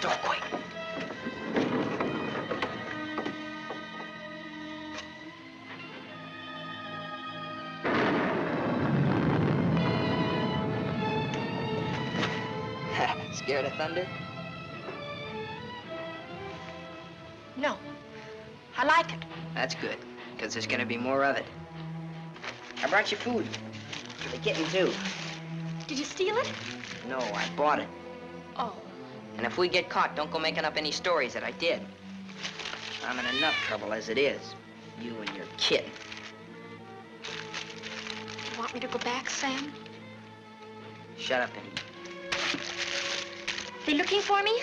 door quick. Scared of thunder? No. I like it. That's good, because there's gonna be more of it. I brought you food. We're getting through. Did you steal it? No, I bought it. Oh. And if we get caught, don't go making up any stories that I did. I'm in enough trouble as it is. You and your kid. You want me to go back, Sam? Shut up and eat. They looking for me?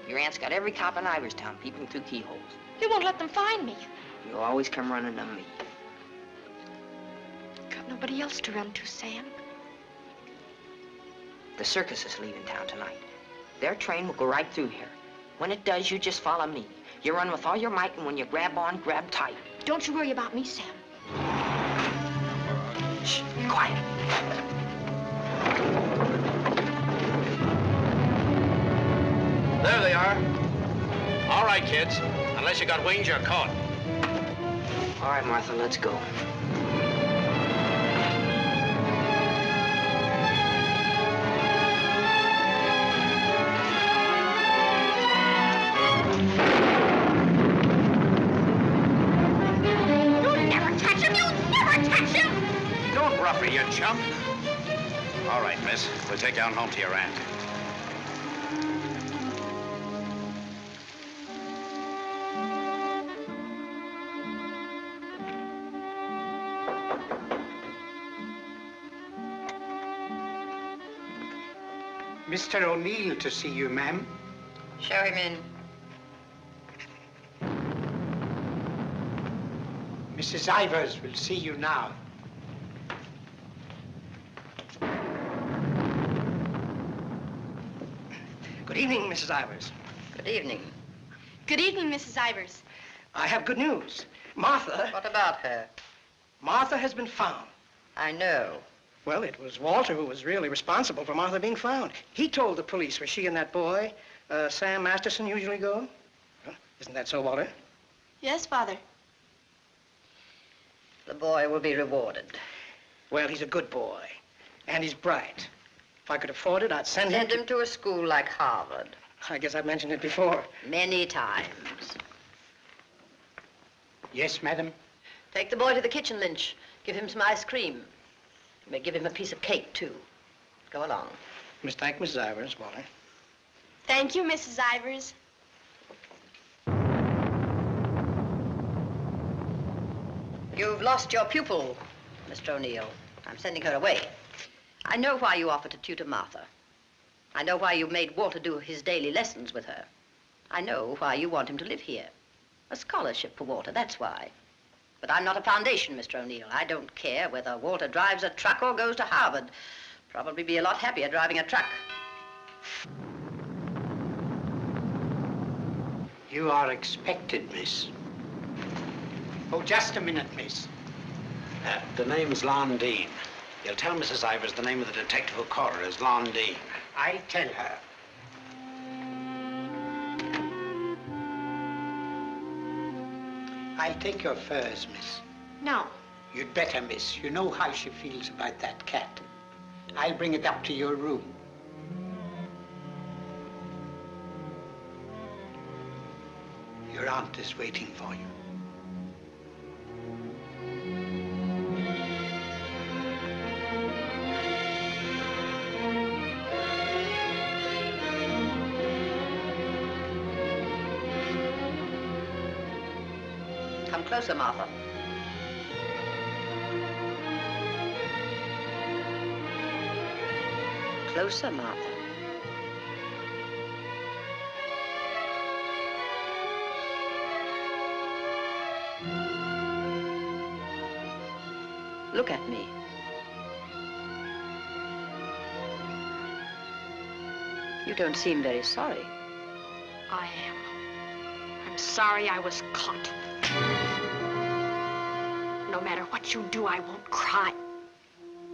Your aunt's got every cop in Iverstown peeping through keyholes. You won't let them find me. You'll always come running to me. Got nobody else to run to, Sam. The circus is leaving town tonight. Their train will go right through here. When it does, you just follow me. You run with all your might, and when you grab on, grab tight. Don't you worry about me, Sam. Shh, be quiet. There they are. All right, kids. Unless you got wings, you're caught. All right, Martha, let's go. You chump. All right, miss. We'll take you on home to your aunt. Mr. O'Neill to see you, ma'am. Show him in. Mrs. Ivers will see you now. Good evening, Mrs. Ivers. Good evening. Good evening, Mrs. Ivers. I have good news. Martha... What about her? Martha has been found. I know. Well, it was Walter who was really responsible for Martha being found. He told the police where she and that boy, Sam Masterson, usually go. Huh? Isn't that so, Walter? Yes, Father. The boy will be rewarded. Well, he's a good boy, and he's bright. If I could afford it, I'd send him to a school like Harvard. I guess I've mentioned it before. Many times. Yes, madam. Take the boy to the kitchen, Lynch. Give him some ice cream. You may give him a piece of cake, too. Go along. Thank Mrs. Ivers, Walter. Thank you, Mrs. Ivers. You've lost your pupil, Mr. O'Neill. I'm sending her away. I know why you offered to tutor Martha. I know why you made Walter do his daily lessons with her. I know why you want him to live here. A scholarship for Walter, that's why. But I'm not a foundation, Mr. O'Neill. I don't care whether Walter drives a truck or goes to Harvard. Probably be a lot happier driving a truck. You are expected, miss. Oh, just a minute, miss. The name's Londine. You'll tell Mrs. Ivers the name of the detective who caught her is Londine. I'll tell her. I'll take your furs, miss. No. You'd better, miss. You know how she feels about that cat. I'll bring it up to your room. Your aunt is waiting for you. Come closer, Martha. Closer, Martha. Look at me. You don't seem very sorry. I am. I'm sorry I was caught. No matter what you do, I won't cry.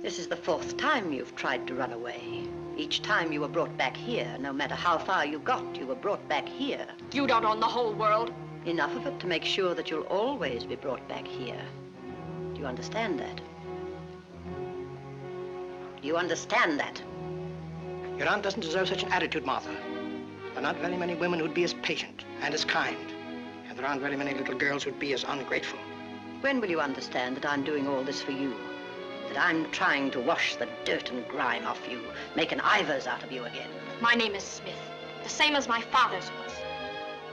This is the 4th time you've tried to run away. Each time you were brought back here. No matter how far you got, you were brought back here. You don't own the whole world. Enough of it to make sure that you'll always be brought back here. Do you understand that? Do you understand that? Your aunt doesn't deserve such an attitude, Martha. There are not very many women who'd be as patient and as kind. And there aren't very many little girls who'd be as ungrateful. When will you understand that I'm doing all this for you? That I'm trying to wash the dirt and grime off you, make an Ivers out of you again? My name is Smith, the same as my father's was.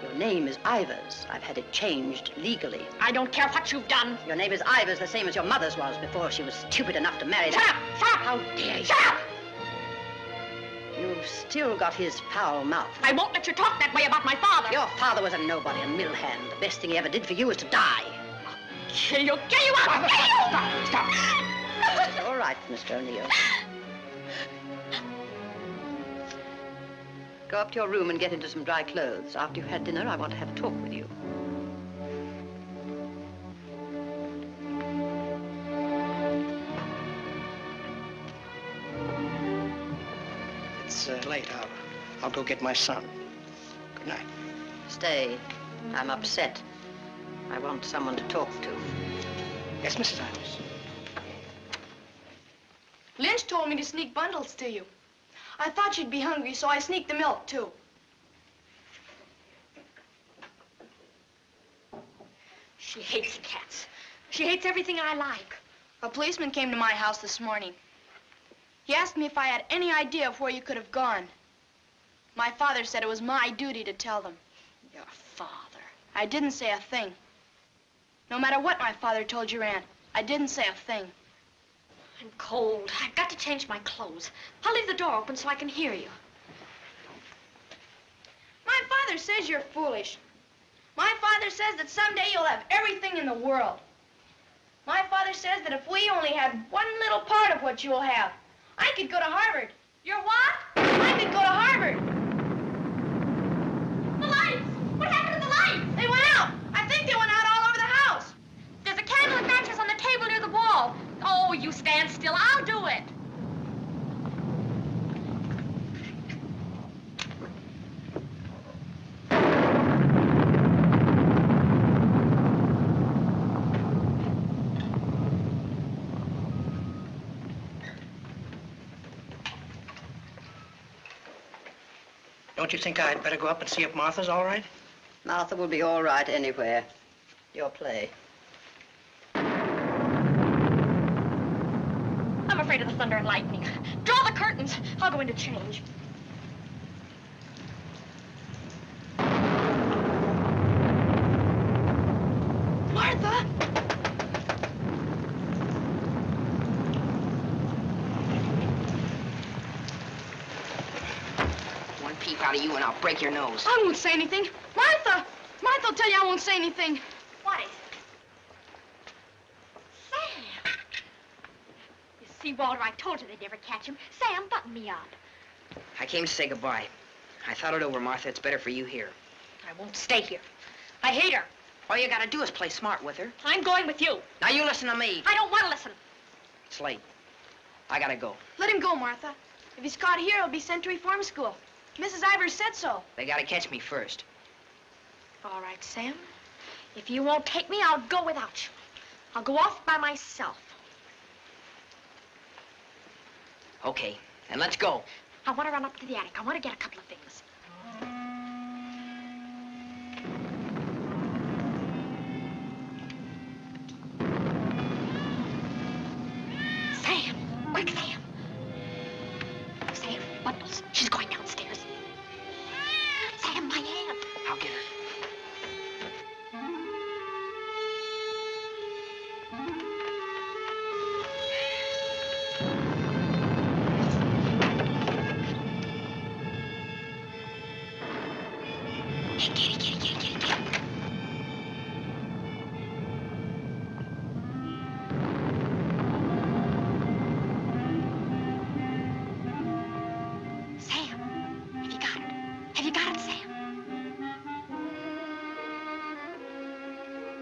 Your name is Ivers. I've had it changed legally. I don't care what you've done. Your name is Ivers, the same as your mother's was before she was stupid enough to marry Shut that. up! Shut up! How dare you? Shut up! You've still got his foul mouth. I won't let you talk that way about my father. Your father was a nobody, a mill hand. The best thing he ever did for you was to die. Kill you! Kill you! I'll kill you! Stop! It's all right, Mr. O'Neill. Go up to your room and get into some dry clothes. After you've had dinner, I want to have a talk with you. It's late. I'll go get my son. Good night. Stay. I'm upset. I want someone to talk to. Yes, Mrs. Ivers. Lynch told me to sneak bundles to you. I thought you'd be hungry, so I sneaked the milk, too. She hates cats. She hates everything I like. A policeman came to my house this morning. He asked me if I had any idea of where you could have gone. My father said it was my duty to tell them. Your father. I didn't say a thing. No matter what my father told your aunt, I didn't say a thing. I'm cold. I've got to change my clothes. I'll leave the door open so I can hear you. My father says you're foolish. My father says that someday you'll have everything in the world. My father says that if we only had one little part of what you'll have, I could go to Harvard. You're what? I could go to Harvard. The lights! What happened to the lights? They went out. I think they went out all over the house. There's a candle and matches on the table near the wall. Oh, you stand still. I'll do it. Don't you think I'd better go up and see if Martha's all right? Martha will be all right anywhere. Your play. I'm afraid of the thunder and lightning. Draw the curtains. I'll go in to change. Martha! One peep out of you and I'll break your nose. I won't say anything. Martha! Martha will tell you I won't say anything. What is it? Sam! You see, Walter, I told you they'd never catch him. Sam, button me up. I came to say goodbye. I thought it over, Martha. It's better for you here. I won't stay here. I hate her. All you gotta do is play smart with her. I'm going with you. Now you listen to me. I don't want to listen. It's late. I gotta go. Let him go, Martha. If he's caught here, he'll be sent to reform school. Mrs. Ivers said so. They gotta catch me first. All right, Sam. If you won't take me, I'll go without you. I'll go off by myself. Okay, then let's go. I want to run up to the attic. I want to get a couple of things. Sam! Quick, Sam! Sam, bundles. She's going downstairs. Sam, my hand. I'll get her. Hey, kitty. Sam, have you got it? Have you got it, Sam?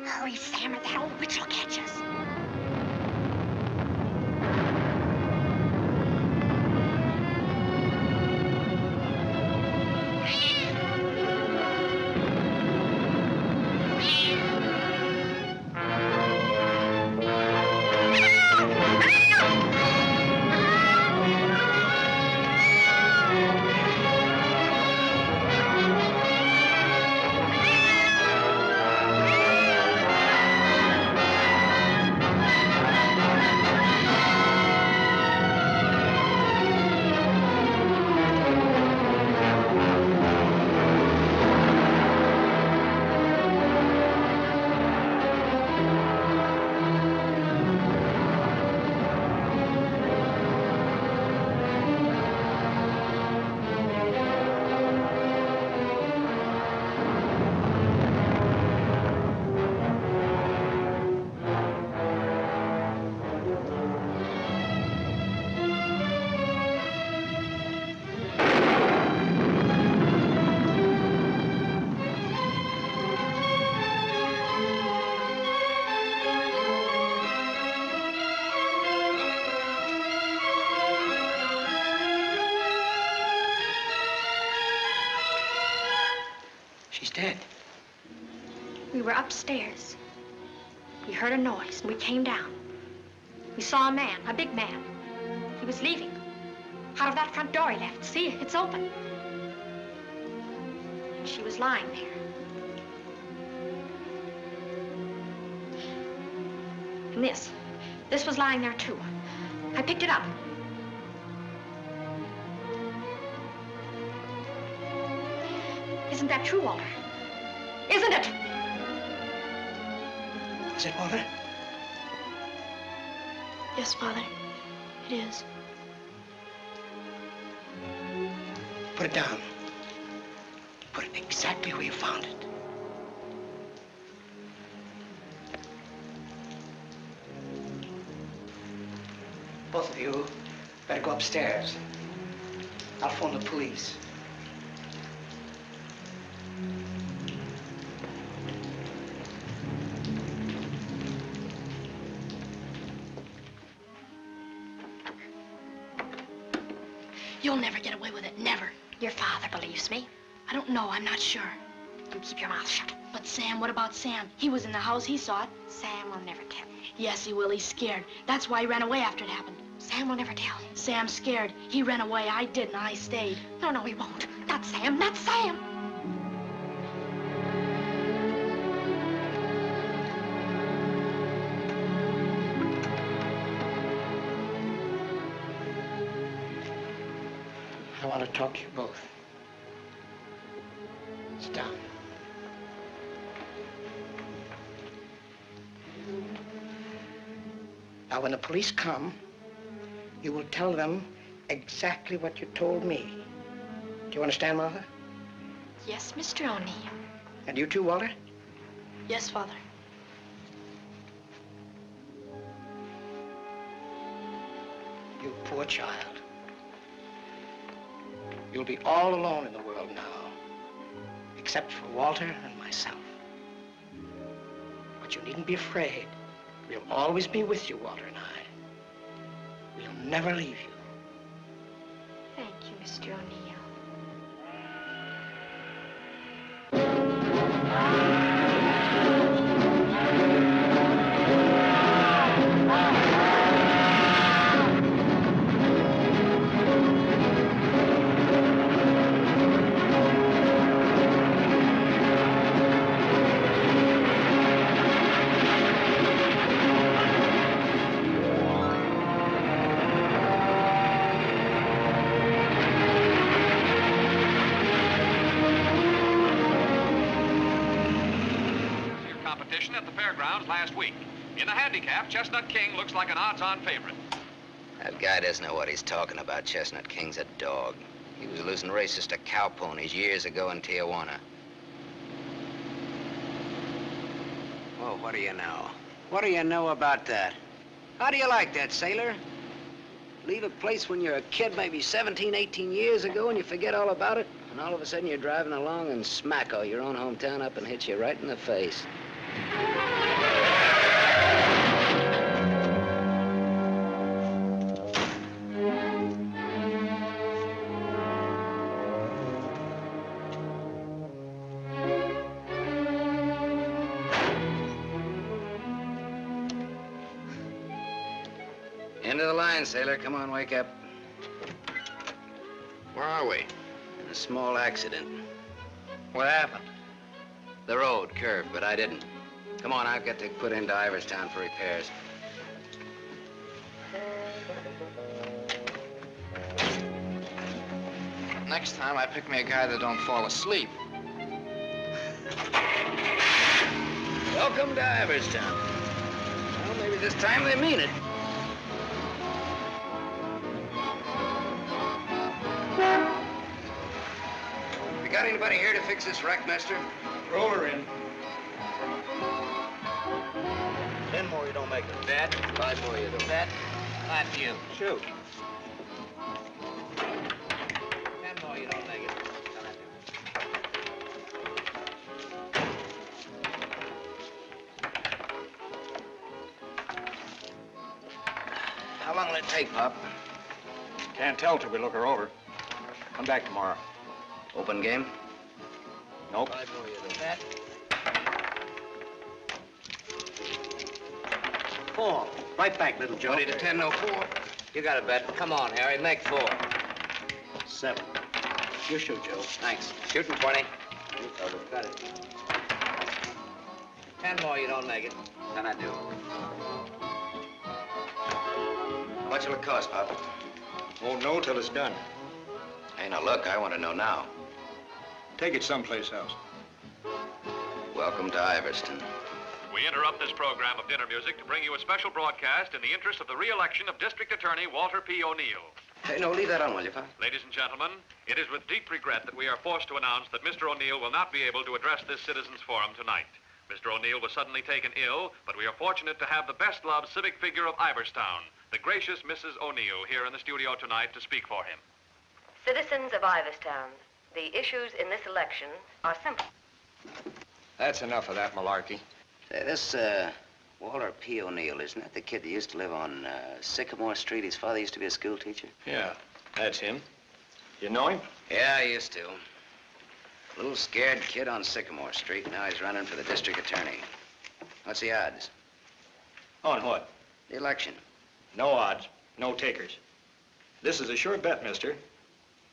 Hurry, Sam, or that old witch will catch us. dead. We were upstairs. We heard a noise, and we came down. We saw a man, a big man. He was leaving. Out of that front door he left. See, it's open. And she was lying there. And this was lying there, too. I picked it up. Isn't that true, Walter? Isn't it? Is it, Walter? Yes, Father. It is. Put it down. Put it exactly where you found it. Both of you better go upstairs. I'll phone the police. You'll never get away with it, never. Your father believes me. I don't know, I'm not sure. You keep your mouth shut. But Sam, what about Sam? He was in the house, he saw it. Sam will never tell. Yes, he will, he's scared. That's why he ran away after it happened. Sam will never tell. Sam's scared. He ran away, I didn't, I stayed. No, he won't. Not Sam, not Sam. I want to talk to you both. Sit down. Now, when the police come, you will tell them exactly what you told me. Do you understand, Martha? Yes, Mr. O'Neill. And you too, Walter? Yes, Father. You poor child. You'll be all alone in the world now, except for Walter and myself. But you needn't be afraid. We'll always be with you, Walter and I. We'll never leave you. Thank you, Mr. O'Neill. At the fairgrounds last week. In the handicap, Chestnut King looks like an odds-on favorite. That guy doesn't know what he's talking about. Chestnut King's a dog. He was losing races to cow ponies years ago in Tijuana. Well, what do you know? What do you know about that? How do you like that, sailor? Leave a place when you're a kid, maybe 17, 18 years ago, and you forget all about it, and all of a sudden you're driving along and smack all your own hometown up and hits you right in the face. End of the line, sailor. Come on, wake up. Where are we? A small accident. What happened? The road curved, but I didn't. Come on, I've got to put into Iverstown for repairs. Next time, I pick me a guy that don't fall asleep. Welcome to Iverstown. Well, maybe this time they mean it. You got anybody here to fix this wreck, mister? Roll her in. 10 more, you don't make it. Bet. 5 more, you don't. Bet. Not you. Shoot. 10 more, you don't make it. How long will it take, Pop? Can't tell till we look her over. Come back tomorrow. Open game? Nope. 5 more, you don't. Bet. 4. Right back, little Joe. 20 to 10, no 4. You got a bet. Come on, Harry, make 4. 7. You shoot, Joe. Thanks. Shooting 20. You fellas got it. 10 more, you don't make it. Then I do. How much will it cost, Pop? Won't know till it's done. Hey, now look, I want to know now. Take it someplace else. Welcome to Iverston. We interrupt this program of dinner music to bring you a special broadcast in the interest of the re-election of District Attorney Walter P. O'Neill. Hey, no, leave that on, will you, Pop? Ladies and gentlemen, it is with deep regret that we are forced to announce that Mr. O'Neill will not be able to address this citizens' forum tonight. Mr. O'Neill was suddenly taken ill, but we are fortunate to have the best-loved civic figure of Iverstown, the gracious Mrs. O'Neill, here in the studio tonight to speak for him. Citizens of Iverstown, the issues in this election are simple. That's enough of that malarkey. Say, this, Walter P. O'Neill, isn't that the kid that used to live on Sycamore Street? His father used to be a school teacher? Yeah, that's him. You know him? Yeah, I used to. Little scared kid on Sycamore Street. Now he's running for the district attorney. What's the odds? On what? The election. No odds, no takers. This is a sure bet, mister.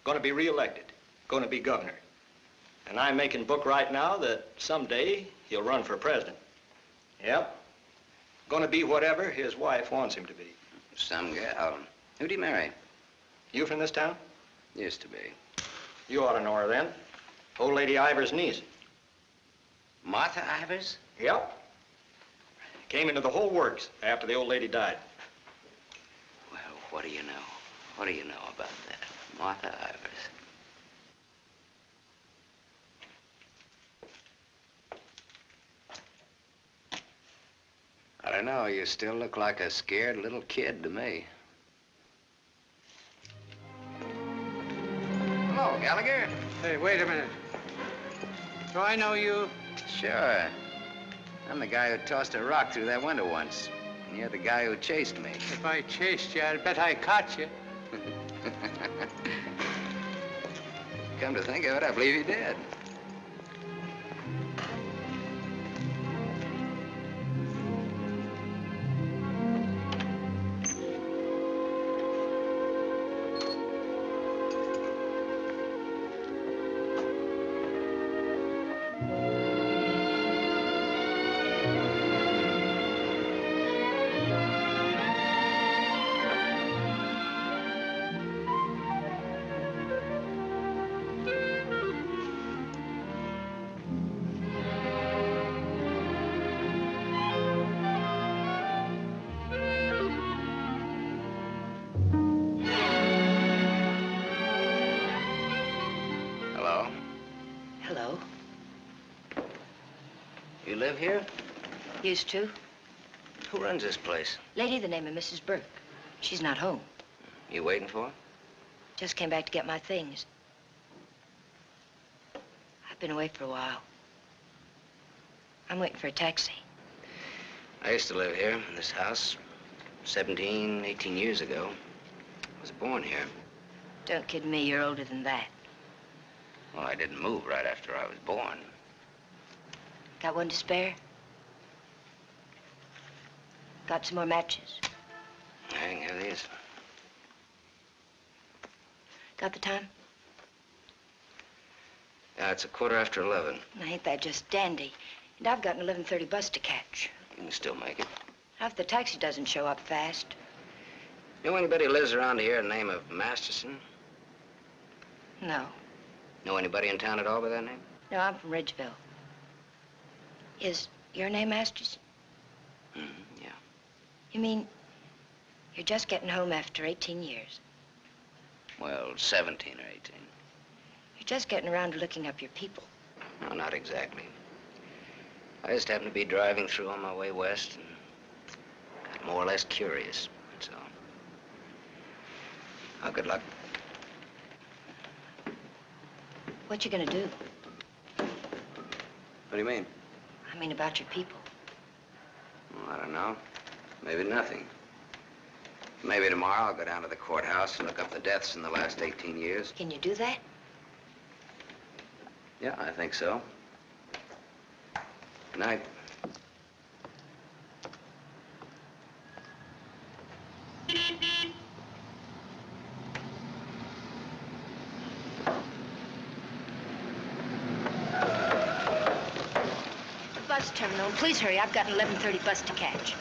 Gonna be re-elected. Gonna be governor. And I'm making book right now that someday he'll run for president. Yep. Gonna be whatever his wife wants him to be. Some gal. Who'd he marry? You from this town? Used to be. You ought to know her then. Old Lady Ivers' niece. Martha Ivers? Yep. Came into the whole works after the old lady died. Well, what do you know? What do you know about that? Martha Ivers. I don't know. You still look like a scared little kid to me. Hello, Gallagher. Hey, wait a minute. Do I know you? Sure. I'm the guy who tossed a rock through that window once. And you're the guy who chased me. If I chased you, I'd bet I caught you. Come to think of it, I believe you did. You live here? Used to. Who runs this place? Lady, the name of Mrs. Burke. She's not home. You waiting for her? Just came back to get my things. I've been away for a while. I'm waiting for a taxi. I used to live here in this house 17, 18 years ago. I was born here. Don't kid me, you're older than that. Well, I didn't move right after I was born. Got one to spare? Got some more matches? I can have these. Got the time? Yeah, it's 11:15. Now, ain't that just dandy? And I've got an 11:30 bus to catch. You can still make it. Now, if the taxi doesn't show up fast. You know anybody who lives around here the name of Masterson? No. Know anybody in town at all by that name? No, I'm from Ridgeville. Is your name Masterson? Yeah. You mean you're just getting home after 18 years? Well, 17 or 18. You're just getting around to looking up your people. No, not exactly. I just happened to be driving through on my way west and got more or less curious, that's all. Oh, good luck. What you gonna do? What do you mean? I mean about your people. Well, I don't know. Maybe nothing. Maybe tomorrow I'll go down to the courthouse and look up the deaths in the last 18 years. Can you do that? Yeah, I think so. Good night. Bus terminal. Please hurry. I've got an 11:30 bus to catch.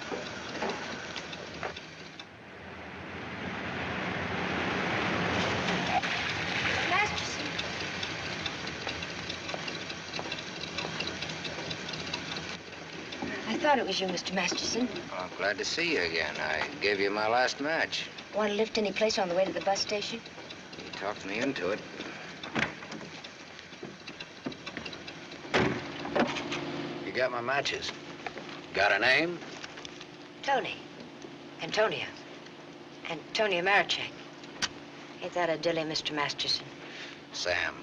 Masterson. I thought it was you, Mr. Masterson. Well, I'm glad to see you again. I gave you my last match. Want to lift any place on the way to the bus station? You talked me into it. You got my matches. Got a name? Tony. Antonia. Antonia Marichek. Ain't that a dilly, Mr. Masterson? Sam.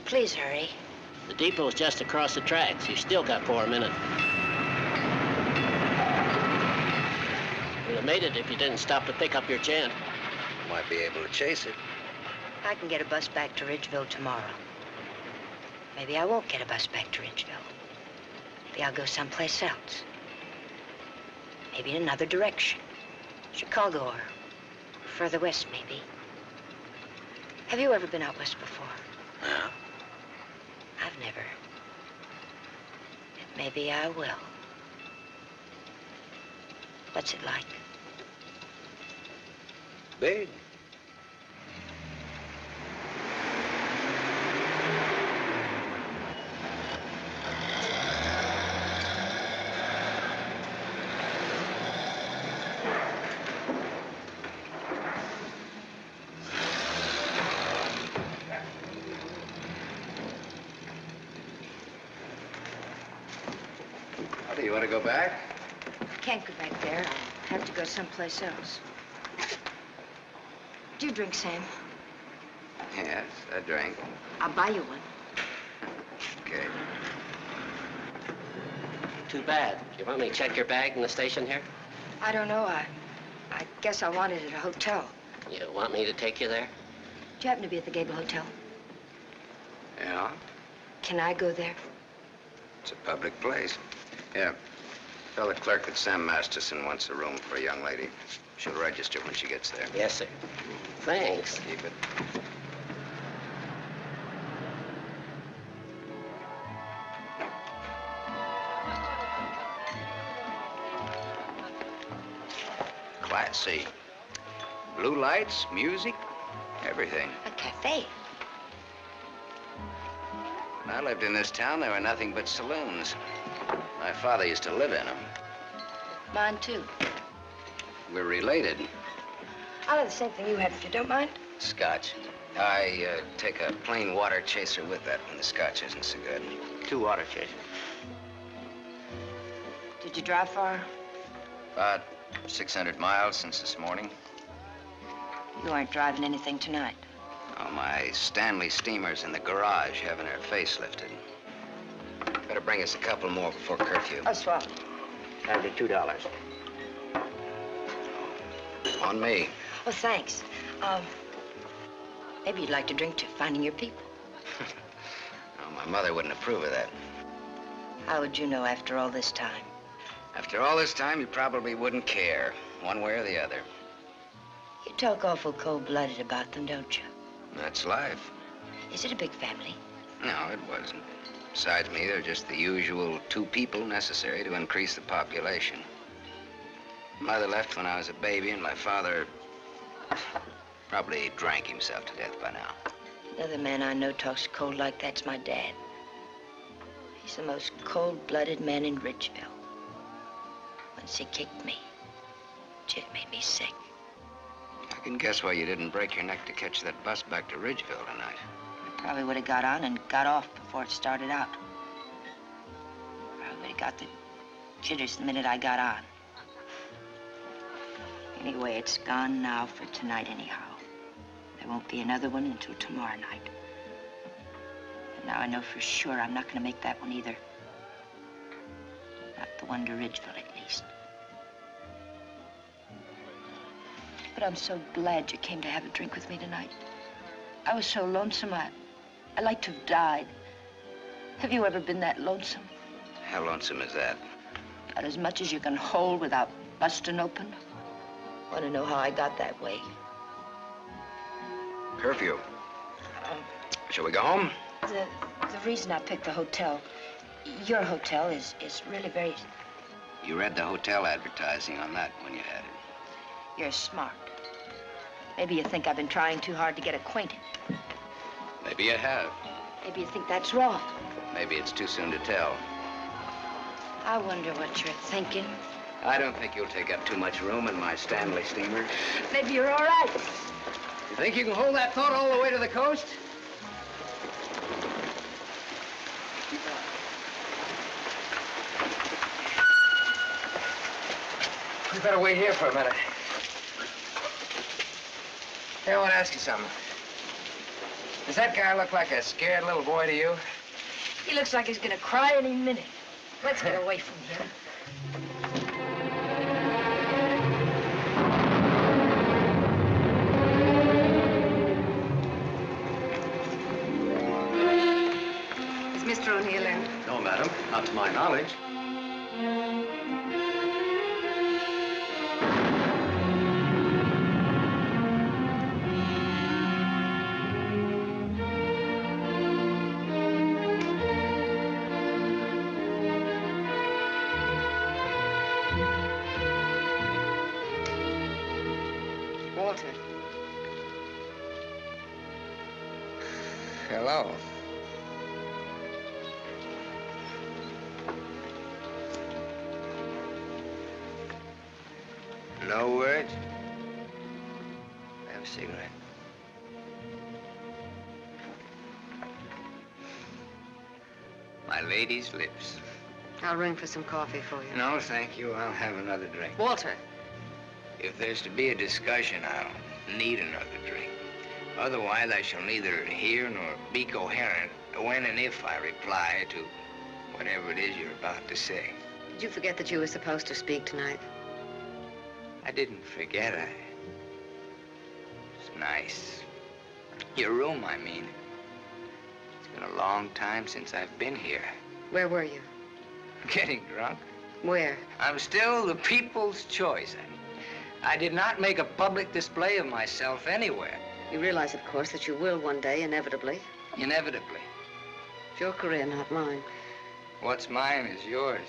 Please hurry. The depot's just across the tracks. You still got 4 minutes. You'd have made it if you didn't stop to pick up your gent. Might be able to chase it. I can get a bus back to Ridgeville tomorrow. Maybe I won't get a bus back to Ridgeville. Maybe I'll go someplace else. Maybe in another direction. Chicago or further west, maybe. Have you ever been out west before? Yeah. I've never. Maybe I will. What's it like? Big. Do you want to go back? Can't go back there. I'll have to go someplace else. Do you drink, Sam? Yes, I drink. I'll buy you one. Okay. Too bad. You want me to check your bag in the station here? I don't know. I guess I want it at a hotel. You want me to take you there? Do you happen to be at the Gable Hotel? Yeah? Can I go there? It's a public place. Yeah. Tell the clerk that Sam Masterson wants a room for a young lady. She'll register when she gets there. Yes, sir. Thanks. Keep it. Class C. Blue lights, music, everything. A cafe. When I lived in this town, there were nothing but saloons. My father used to live in them. Mine, too. We're related. I'll have the same thing you had, if you don't mind. Scotch. I take a plain water chaser with that when the scotch isn't so good. 2 water chasers. Did you drive far? About 600 miles since this morning. You aren't driving anything tonight. Oh, my Stanley steamer's in the garage having her face lifted. Better bring us a couple more before curfew. Oh, swell. That'll be $2. On me. Oh, thanks. Maybe you'd like to drink to finding your people. Oh, my mother wouldn't approve of that. How would you know after all this time? After all this time, you probably wouldn't care, one way or the other. You talk awful cold-blooded about them, don't you? That's life. Is it a big family? No, it wasn't. Besides me, they're just the usual 2 people necessary to increase the population. Mother left when I was a baby, and my father probably drank himself to death by now. Another man I know talks cold like that's my dad. He's the most cold-blooded man in Ridgeville. Once he kicked me. It made me sick. I can guess why you didn't break your neck to catch that bus back to Ridgeville tonight. I probably would have got on and got off before it started out. Probably would have got the jitters the minute I got on. Anyway, it's gone now for tonight anyhow. There won't be another one until tomorrow night. And now I know for sure I'm not going to make that one either. Not the one to Ridgeville, at least. But I'm so glad you came to have a drink with me tonight. I was so lonesome, I'd like to have died. Have you ever been that lonesome? How lonesome is that? About as much as you can hold without busting open. Want to know how I got that way? Curfew. Shall we go home? The reason I picked the hotel, your hotel, is really very... You read the hotel advertising on that when you had it. You're smart. Maybe you think I've been trying too hard to get acquainted. Maybe you have. Maybe you think that's wrong. Maybe it's too soon to tell. I wonder what you're thinking. I don't think you'll take up too much room in my Stanley steamer. Maybe you're all right. You think you can hold that thought all the way to the coast? You better wait here for a minute. Hey, I want to ask you something. Does that guy look like a scared little boy to you? He looks like he's gonna cry any minute. Let's get away from here. Is Mr. O'Neill in? No, madam, not to my knowledge. Hello. No words? Have a cigarette. My lady's lips. I'll ring for some coffee for you. No, thank you. I'll have another drink. Walter. If there's to be a discussion, I'll need another drink. Otherwise, I shall neither hear nor be coherent when and if I reply to whatever it is you're about to say. Did you forget that you were supposed to speak tonight? I didn't forget. It's nice. Your room, I mean. It's been a long time since I've been here. Where were you? Getting drunk. Where? I'm still the people's choice. I did not make a public display of myself anywhere. You realize, of course, that you will one day, inevitably. Inevitably. It's your career, not mine. What's mine is yours.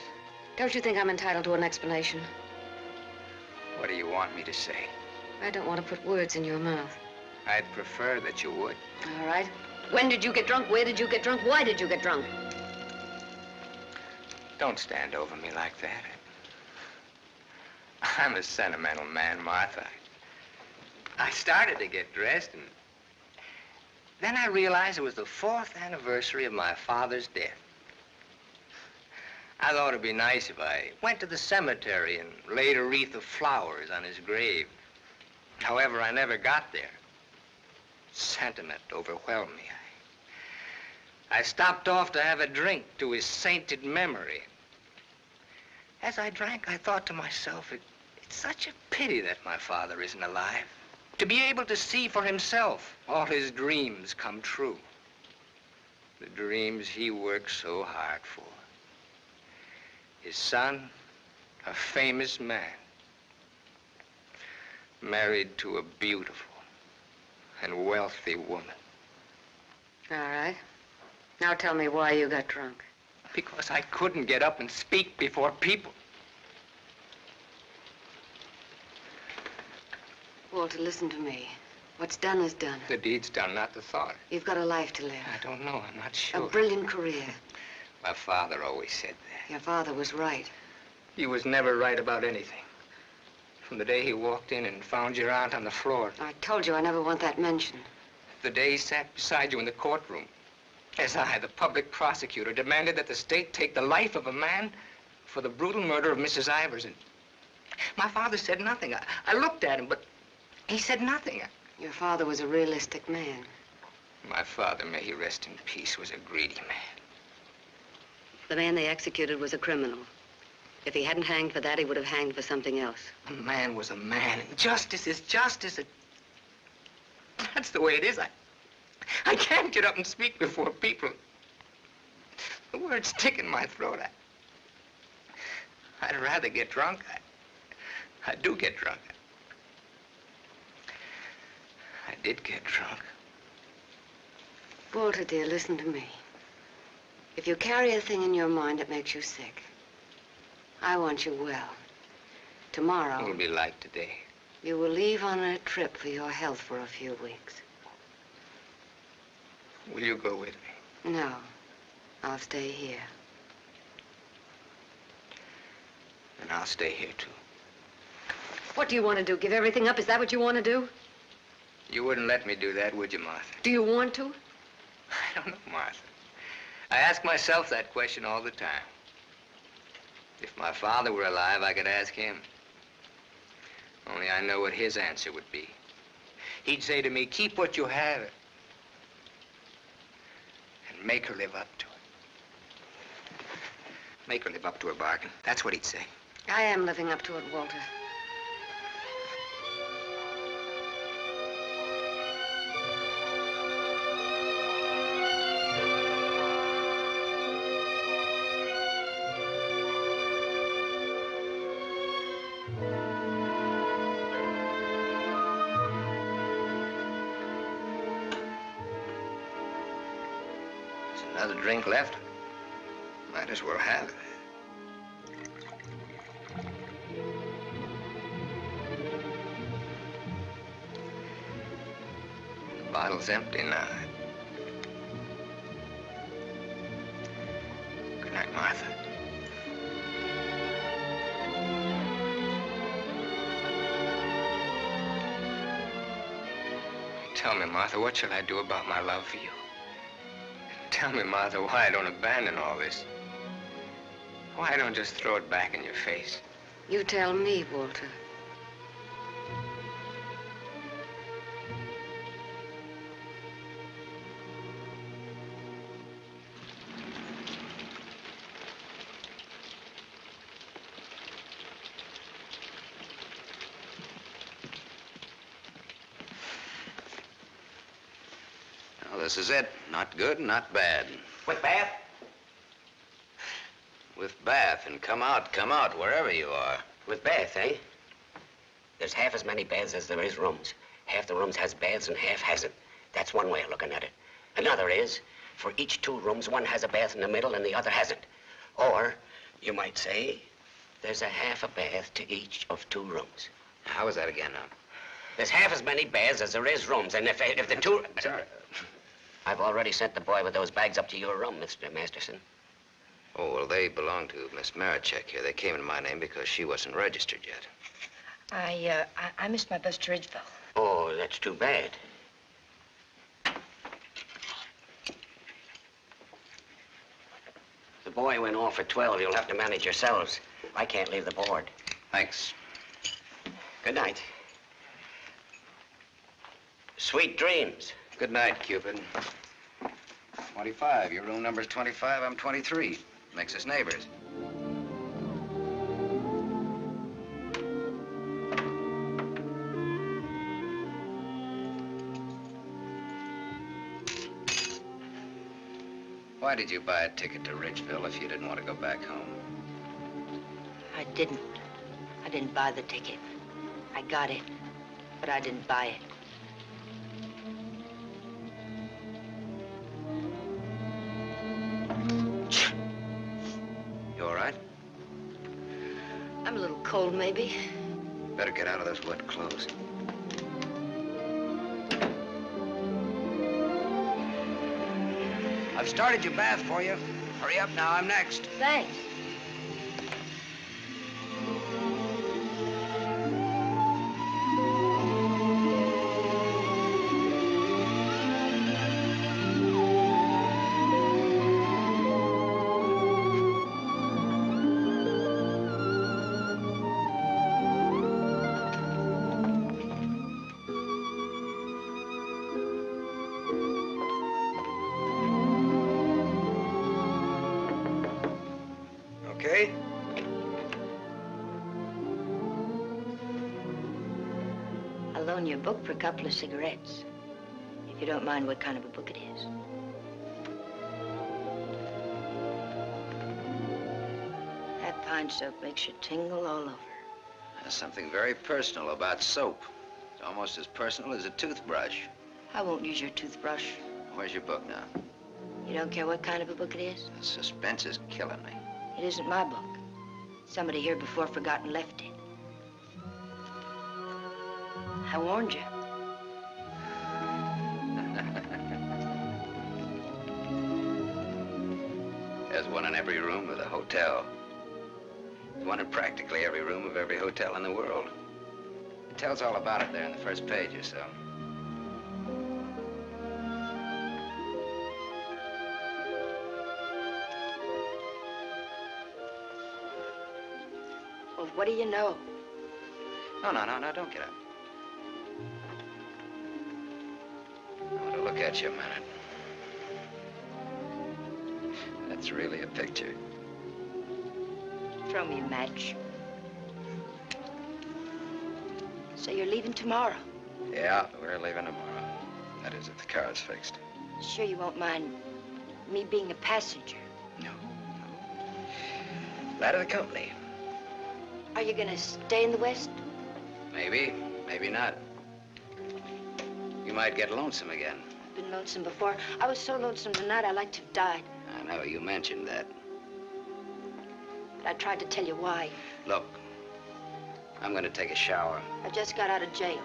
Don't you think I'm entitled to an explanation? What do you want me to say? I don't want to put words in your mouth. I'd prefer that you would. All right. When did you get drunk? Where did you get drunk? Why did you get drunk? Don't stand over me like that. I'm a sentimental man, Martha. I started to get dressed, and then I realized it was the 4th anniversary of my father's death. I thought it'd be nice if I went to the cemetery and laid a wreath of flowers on his grave. However, I never got there. Sentiment overwhelmed me. I stopped off to have a drink to his sainted memory. As I drank, I thought to myself, it's such a pity that my father isn't alive. To be able to see for himself all his dreams come true. The dreams he worked so hard for. His son, a famous man, married to a beautiful and wealthy woman. All right. Now tell me why you got drunk. Because I couldn't get up and speak before people. Walter, listen to me. What's done is done. The deed's done, not the thought. You've got a life to live. I don't know. I'm not sure. A brilliant career. My father always said that. Your father was right. He was never right about anything. From the day he walked in and found your aunt on the floor. I told you I never want that mentioned. The day he sat beside you in the courtroom. As I, the public prosecutor, demanded that the state take the life of a man for the brutal murder of Mrs. Ivers. And my father said nothing. I looked at him, but he said nothing. Your father was a realistic man. My father, may he rest in peace, was a greedy man. The man they executed was a criminal. If he hadn't hanged for that, he would have hanged for something else. A man was a man, and justice is justice. That's the way it is. I can't get up and speak before people. The words stick in my throat. I'd rather get drunk. I do get drunk. I did get drunk. Walter, dear, listen to me. If you carry a thing in your mind that makes you sick, I want you well. Tomorrow... It'll be like today. You will leave on a trip for your health for a few weeks. Will you go with me? No. I'll stay here. And I'll stay here, too. What do you want to do? Give everything up? Is that what you want to do? You wouldn't let me do that, would you, Martha? Do you want to? I don't know, Martha. I ask myself that question all the time. If my father were alive, I could ask him. Only I know what his answer would be. He'd say to me, keep what you have and make her live up to it. Make her live up to her bargain. That's what he'd say. I am living up to it, Walter. Another drink left? Might as well have it. The bottle's empty now. Good night, Martha. Tell me, Martha, what shall I do about my love for you? Tell me, Martha, why I don't abandon all this. Why I don't just throw it back in your face. You tell me, Walter. Well, this is it. Not good, not bad. With bath? With bath, and come out, wherever you are. With bath, eh? There's half as many baths as there is rooms. Half the rooms has baths and half hasn't. That's one way of looking at it. Another is, for each 2 rooms, one has a bath in the middle and the other hasn't. Or, you might say, there's a half a bath to each of 2 rooms. How is that again now? There's half as many baths as there is rooms, and if the 2... Sorry. I've already sent the boy with those bags up to your room, Mr. Masterson. Oh, well, they belong to Miss Marichek here. They came in my name because she wasn't registered yet. I missed my bus to Ridgeville. Oh, that's too bad. The boy went off at 12. You'll have to manage yourselves. I can't leave the board. Thanks. Good night. Sweet dreams. Good night, Cupid. 25. Your room number's 25. I'm 23. Makes us neighbors. Why did you buy a ticket to Ridgeville if you didn't want to go back home? I didn't. I didn't buy the ticket. I got it, but I didn't buy it. You all right? I'm a little cold, maybe. Better get out of those wet clothes. I've started your bath for you. Hurry up now, I'm next. Thanks. I'll loan you a book for a couple of cigarettes. If you don't mind what kind of a book it is. That pine soap makes you tingle all over. There's something very personal about soap. It's almost as personal as a toothbrush. I won't use your toothbrush. Where's your book now? You don't care what kind of a book it is? The suspense is killing me. It isn't my book. Somebody here before forgot and left it. I warned you. There's one in every room of the hotel. There's one in practically every room of every hotel in the world. It tells all about it there in the first page or so. Well, what do you know? No, don't get up. I want to look at you a minute. That's really a picture. Throw me a match. So you're leaving tomorrow? Yeah, we're leaving tomorrow. That is, if the car's fixed. Sure you won't mind me being a passenger? No. That of the company. Are you gonna stay in the West? Maybe, maybe not. You might get lonesome again. I've been lonesome before. I was so lonesome tonight I'd like to have died. I know, you mentioned that. But I tried to tell you why. Look, I'm gonna take a shower. I just got out of jail.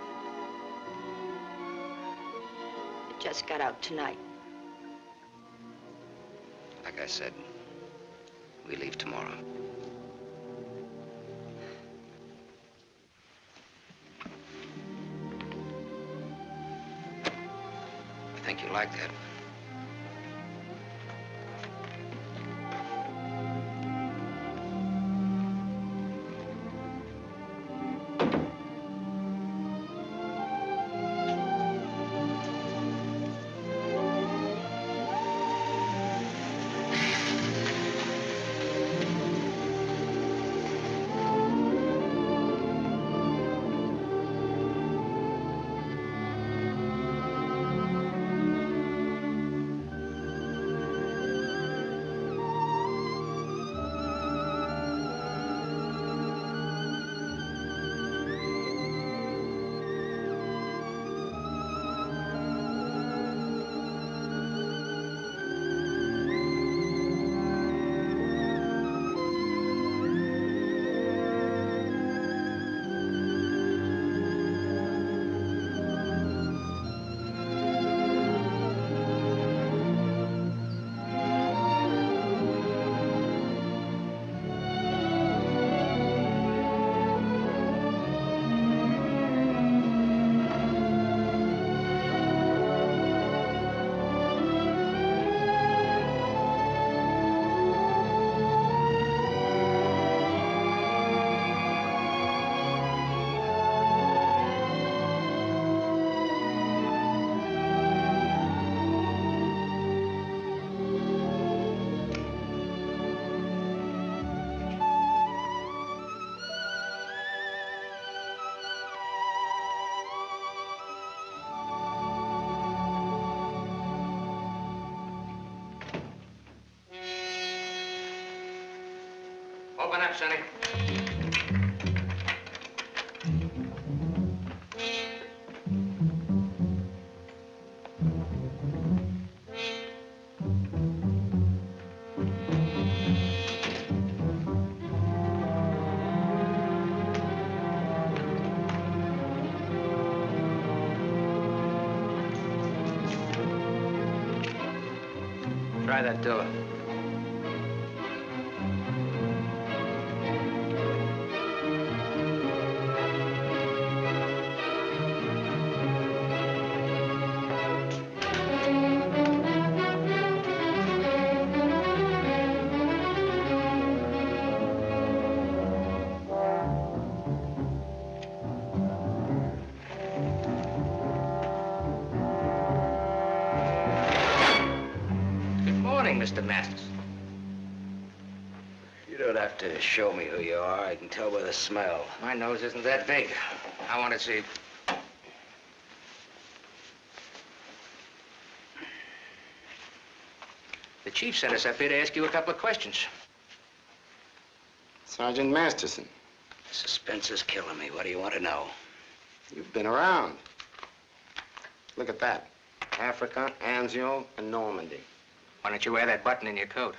I just got out tonight. Like I said, we leave tomorrow. I think you like that. Open up, Sonny. Try that door. Mr. Masters. You don't have to show me who you are. I can tell by the smell. My nose isn't that big. I want to see. The chief sent us up here to ask you a couple of questions. Sergeant Masterson. Suspense is killing me. What do you want to know? You've been around. Look at that. Africa, Anzio, and Normandy. Why don't you wear that button in your coat?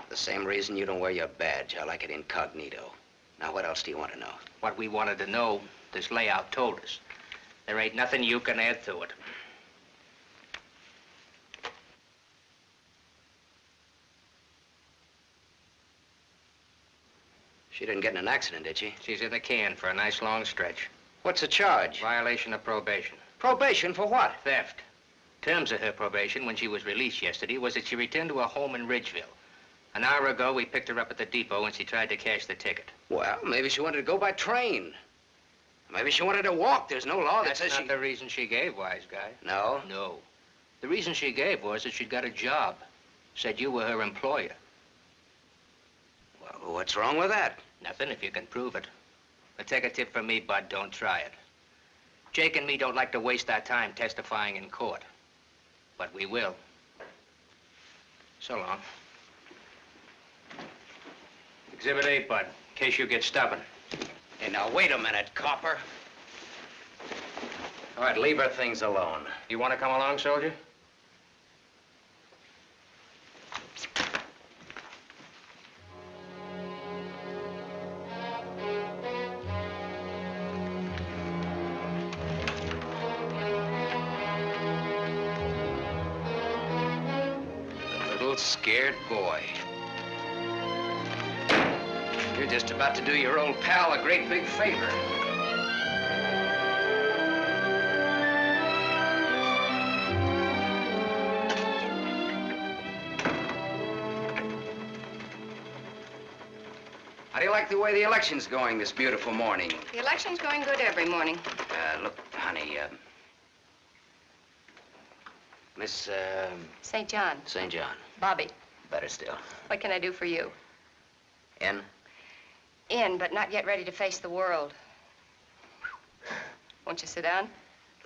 The same reason you don't wear your badge. I like it incognito. Now, what else do you want to know? What we wanted to know, this layout told us. There ain't nothing you can add to it. She didn't get in an accident, did she? She's in the can for a nice long stretch. What's the charge? Violation of probation. Probation for what? Theft. Terms of her probation when she was released yesterday was that she returned to her home in Ridgeville. An hour ago, we picked her up at the depot and she tried to cash the ticket. Well, maybe she wanted to go by train. Maybe she wanted to walk. There's no law that That's says not the reason she gave, wise guy. No? No. The reason she gave was that she'd got a job. Said you were her employer. Well, what's wrong with that? Nothing if you can prove it. But take a tip from me, Bud, don't try it. Jake and me don't like to waste our time testifying in court. But we will. So long. Exhibit 8, Bud, in case you get stubborn. Hey, now, wait a minute, copper. All right, leave her things alone. You want to come along, soldier? Scared boy. You're just about to do your old pal a great big favor. How do you like the way the election's going this beautiful morning? The election's going good every morning. Look, honey, Miss, St. John. St. John. Bobby. Better still. What can I do for you? In? In, but not yet ready to face the world. Won't you sit down?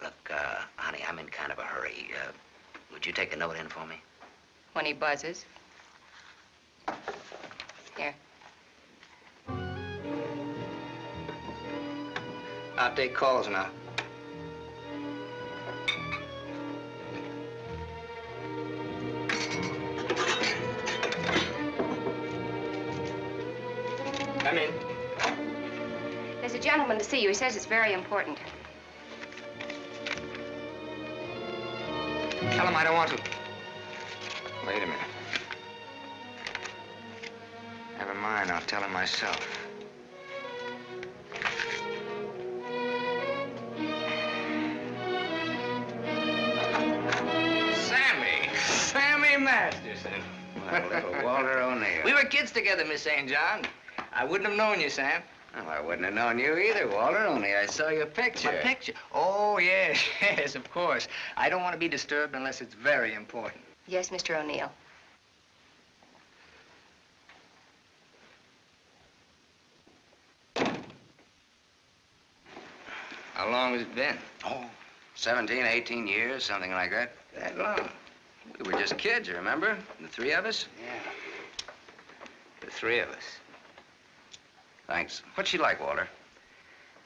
Look, honey, I'm in kind of a hurry. Would you take a note in for me? When he buzzes. Here. I'll take calls now. Come in. There's a gentleman to see you. He says it's very important. Tell him I don't want to. Wait a minute. Never mind, I'll tell him myself. Sammy Masterson. My little Walter O'Neill. We were kids together, Miss St. John. I wouldn't have known you, Sam. Well, I wouldn't have known you either, Walter, only I saw your picture. My picture? Oh, yes, yes, of course. I don't want to be disturbed unless it's very important. Yes, Mr. O'Neill. How long has it been? Oh, 17, 18 years, something like that. That long? We were just kids, remember? The three of us? Yeah. The three of us. Thanks. What's she like, Walter?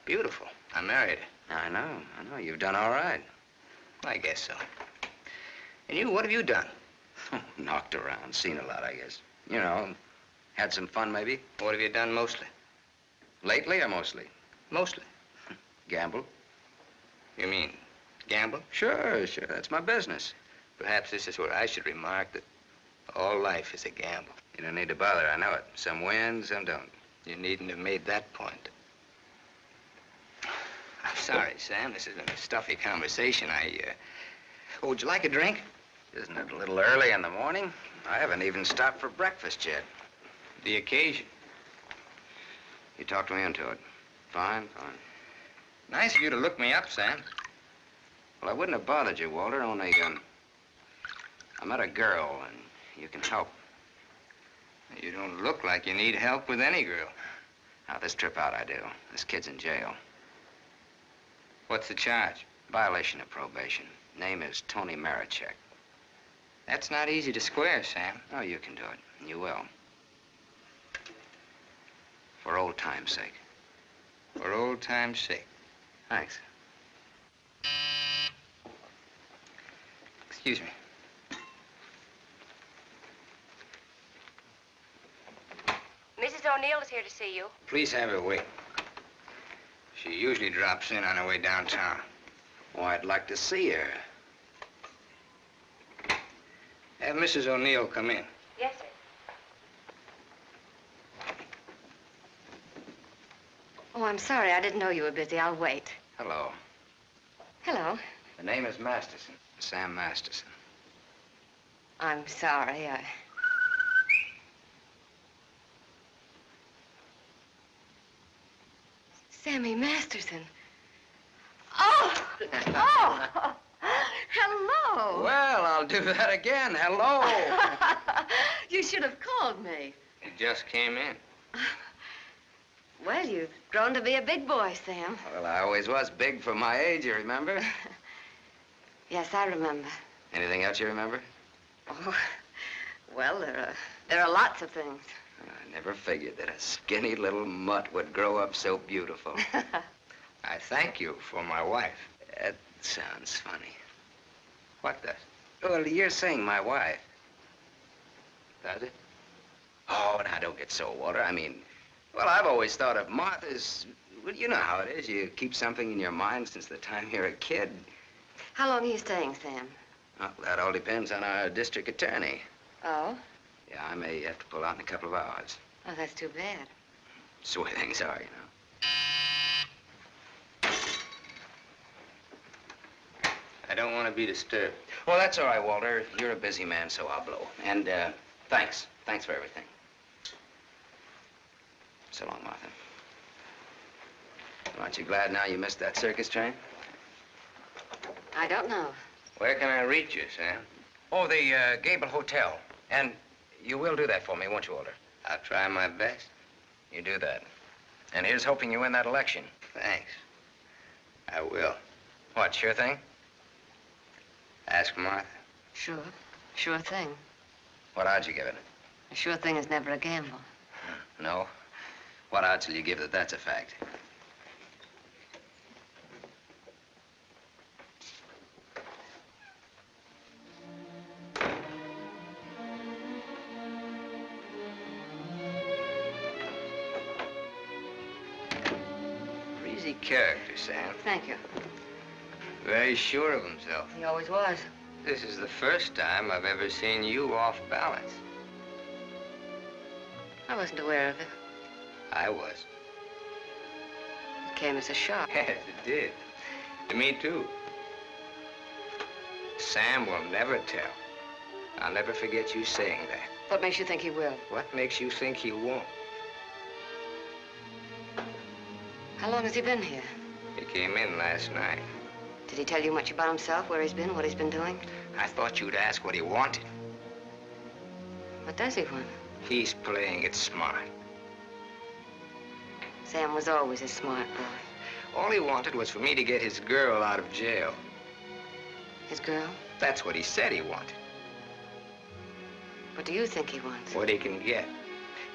Beautiful. I married her. I know. You've done all right. I guess so. And you, what have you done? Knocked around, seen a lot, I guess. You know, had some fun, maybe. What have you done mostly? Lately or mostly? Mostly. Gamble. You mean gamble? Sure, that's my business. Perhaps this is where I should remark that all life is a gamble. You don't need to bother, I know it. Some win, some don't. You needn't have made that point. I'm sorry, Sam. This has been a stuffy conversation. Oh, would you like a drink? Isn't it a little early in the morning? I haven't even stopped for breakfast yet. The occasion. You talked me into it. Fine. Nice of you to look me up, Sam. Well, I wouldn't have bothered you, Walter, only, I met a girl, and you can help. You don't look like you need help with any girl. Now, this trip out I do. This kid's in jail. What's the charge? Violation of probation. Name is Tony Marichek. That's not easy to square, Sam. Oh, you can do it. And you will. For old time's sake. For old time's sake. Thanks. Excuse me. Mrs. O'Neill is here to see you. Please have her wait. She usually drops in on her way downtown. Oh, I'd like to see her. Have Mrs. O'Neill come in. Yes, sir. Oh, I'm sorry. I didn't know you were busy. I'll wait. Hello. Hello. The name is Masterson. Sam Masterson. I'm sorry. Sammy Masterson. Oh! Oh! Hello! Well, I'll do that again. Hello. You should have called me. You just came in. Well, you've grown to be a big boy, Sam. Well, I always was big for my age, you remember? Yes, I remember. Anything else you remember? Oh, well, there are lots of things. I never figured that a skinny little mutt would grow up so beautiful. I thank you for my wife. That sounds funny. What does? Well, you're saying my wife. Does it? Oh, now, don't get so, Walter. I mean, well, I've always thought of Martha's... Well, you know how it is. You keep something in your mind since the time you're a kid. How long are you staying, Sam? Well, that all depends on our district attorney. Oh? Yeah, I may have to pull out in a couple of hours. Oh, that's too bad. That's the way things are, you know. I don't want to be disturbed. Well, that's all right, Walter. You're a busy man, so I'll blow. And, thanks. Thanks for everything. So long, Martha. Aren't you glad now you missed that circus train? I don't know. Where can I reach you, Sam? Oh, the, Gable Hotel. And you will do that for me, won't you, Walter? I'll try my best. You do that. And here's hoping you win that election. Thanks. I will. What, sure thing? Ask Martha. Sure. Sure thing. What odds you give it? A sure thing is never a gamble. No? What odds will you give that that's a fact? Breezy character, Sam. Thank you. Very sure of himself. He always was. This is the first time I've ever seen you off balance. I wasn't aware of it. I was. It came as a shock. Yes, it did. To me, too. Sam will never tell. I'll never forget you saying that. What makes you think he will? What makes you think he won't? How long has he been here? He came in last night. Did he tell you much about himself, where he's been, what he's been doing? I thought you'd ask what he wanted. What does he want? He's playing it smart. Sam was always a smart boy. All he wanted was for me to get his girl out of jail. His girl? That's what he said he wanted. What do you think he wants? What he can get.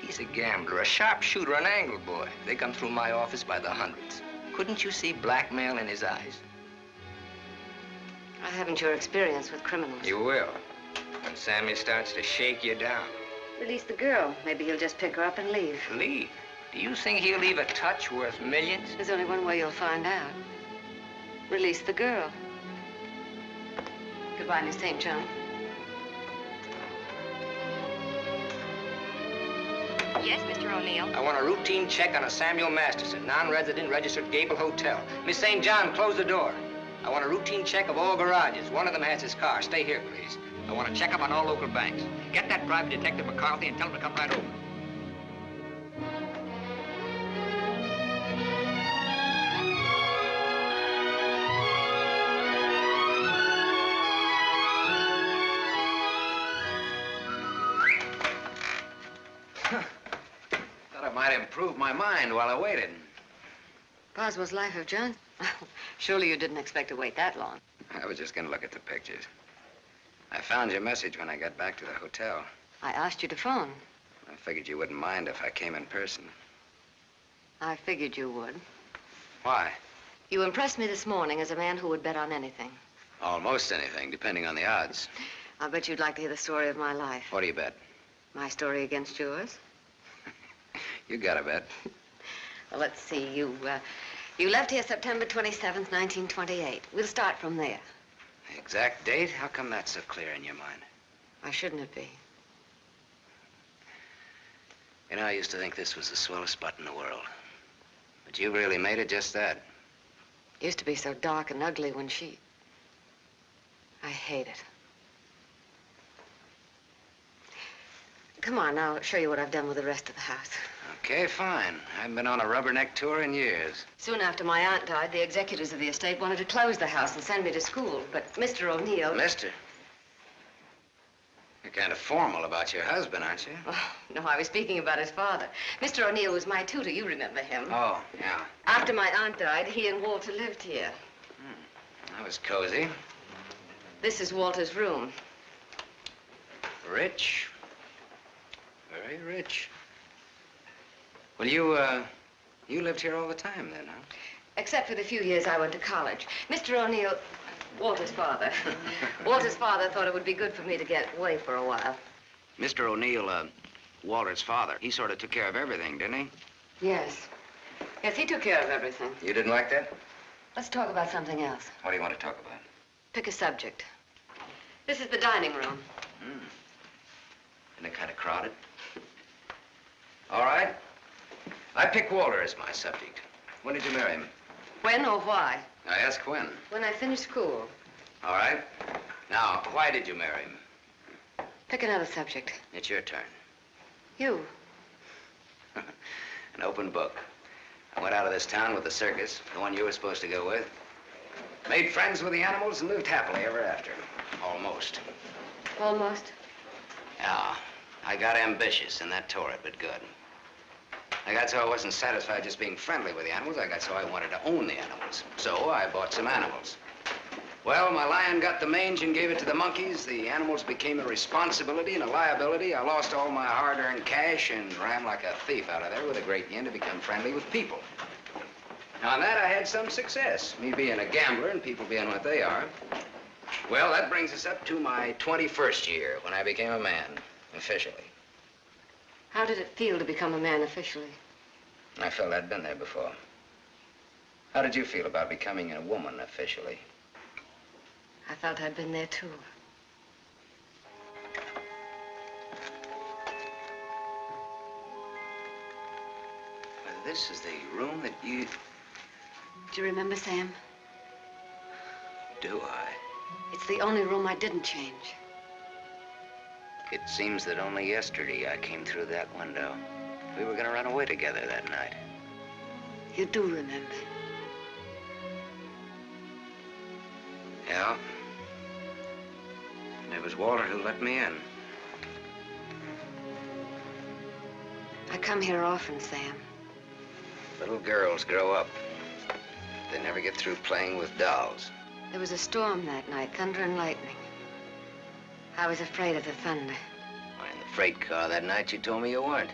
He's a gambler, a sharpshooter, an angle boy. They come through my office by the hundreds. Couldn't you see blackmail in his eyes? I haven't your experience with criminals. You will. When Sammy starts to shake you down. Release the girl. Maybe he'll just pick her up and leave. Leave? Do you think he'll leave a touch worth millions? There's only one way you'll find out. Release the girl. Goodbye, Miss St. John. Yes, Mr. O'Neill. I want a routine check on a Samuel Masterson, non-resident, registered Gable Hotel. Miss St. John, close the door. I want a routine check of all garages. One of them has his car. Stay here, please. I want a checkup on all local banks. Get that private detective McCarthy and tell him to come right over. Thought I might improve my mind while I waited. Boswell's Life of John? Surely you didn't expect to wait that long. I was just going to look at the pictures. I found your message when I got back to the hotel. I asked you to phone. I figured you wouldn't mind if I came in person. I figured you would. Why? You impressed me this morning as a man who would bet on anything. Almost anything, depending on the odds. I'll bet you'd like to hear the story of my life. What do you bet? My story against yours. You got a bet. Well, let's see. You left here September 27th, 1928. We'll start from there. The exact date? How come that's so clear in your mind? Why shouldn't it be? You know, I used to think this was the swellest spot in the world. But you really made it just that. It used to be so dark and ugly when she... I hate it. Come on, I'll show you what I've done with the rest of the house. Okay, fine. I haven't been on a rubberneck tour in years. Soon after my aunt died, the executors of the estate wanted to close the house and send me to school, but Mr. O'Neill... Mister? You're kind of formal about your husband, aren't you? Oh, no, I was speaking about his father. Mr. O'Neill was my tutor. You remember him. Oh, yeah. After my aunt died, he and Walter lived here. That was cozy. This is Walter's room. Rich. Very rich. Well, you lived here all the time then, huh? Except for the few years I went to college. Mr. O'Neill, Walter's father. Walter's father thought it would be good for me to get away for a while. Mr. O'Neill, Walter's father, he sort of took care of everything, didn't he? Yes. Yes, he took care of everything. You didn't like that? Let's talk about something else. What do you want to talk about? Pick a subject. This is the dining room. Isn't it kind of crowded? All right. I pick Walter as my subject. When did you marry him? When or why? I ask when. When I finished school. All right. Now, why did you marry him? Pick another subject. It's your turn. You. An open book. I went out of this town with the circus, the one you were supposed to go with. Made friends with the animals and lived happily ever after. Almost. Almost? Yeah. I got ambitious, and that tore it, but good. I got so I wasn't satisfied just being friendly with the animals. I got so I wanted to own the animals. So I bought some animals. Well, my lion got the mange and gave it to the monkeys. The animals became a responsibility and a liability. I lost all my hard-earned cash and ran like a thief out of there with a great yen to become friendly with people. Now, on that, I had some success, me being a gambler and people being what they are. Well, that brings us up to my 21st year, when I became a man, officially. How did it feel to become a man officially? I felt I'd been there before. How did you feel about becoming a woman officially? I felt I'd been there, too. Well, this is the room that you... Do you remember, Sam? Do I? It's the only room I didn't change. It seems that only yesterday I came through that window. We were gonna run away together that night. You do remember. Yeah. And it was Walter who let me in. I come here often, Sam. Little girls grow up. They never get through playing with dolls. There was a storm that night, thunder and lightning. I was afraid of the thunder. Why, in the freight car that night, you told me you weren't.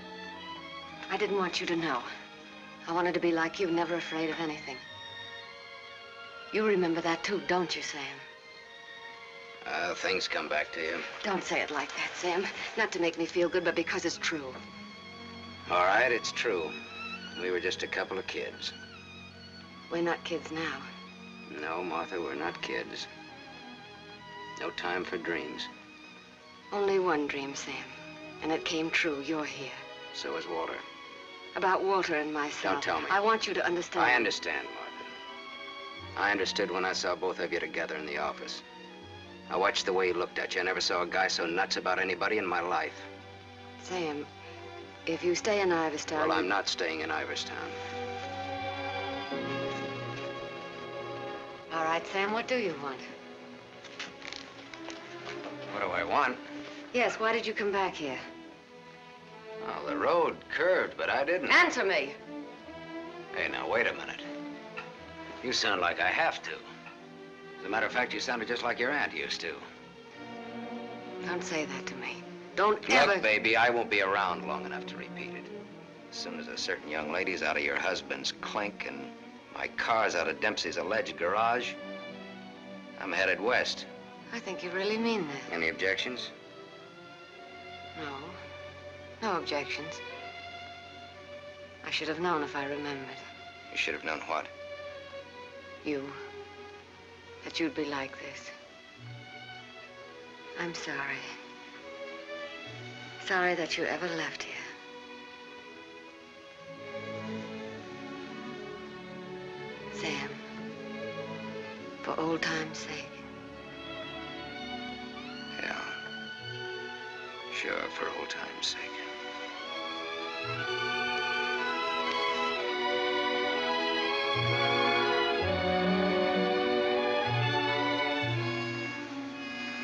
I didn't want you to know. I wanted to be like you, never afraid of anything. You remember that too, don't you, Sam? Things come back to you. Don't say it like that, Sam. Not to make me feel good, but because it's true. All right, it's true. We were just a couple of kids. We're not kids now. No, Martha, we're not kids. No time for dreams. Only one dream, Sam. And it came true. You're here. So is Walter. About Walter and myself. Don't tell me. I want you to understand. I understand, Martha. I understood when I saw both of you together in the office. I watched the way he looked at you. I never saw a guy so nuts about anybody in my life. Sam, if you stay in Iverstown... Well, I'm not staying in Iverstown. All right, Sam, what do you want? What do I want? Yes, why did you come back here? Well, the road curved, but I didn't. Answer me. Hey, now, wait a minute. You sound like I have to. As a matter of fact, you sounded just like your aunt used to. Don't say that to me. Don't ever... Look, baby, I won't be around long enough to repeat it. As soon as a certain young lady's out of your husband's clink and my car's out of Dempsey's alleged garage, I'm headed west. I think you really mean that. Any objections? No. No objections. I should have known if I remembered. You should have known what? You. That you'd be like this. I'm sorry. Sorry that you ever left here. Sam, for old time's sake. Yeah. Sure, for old time's sake.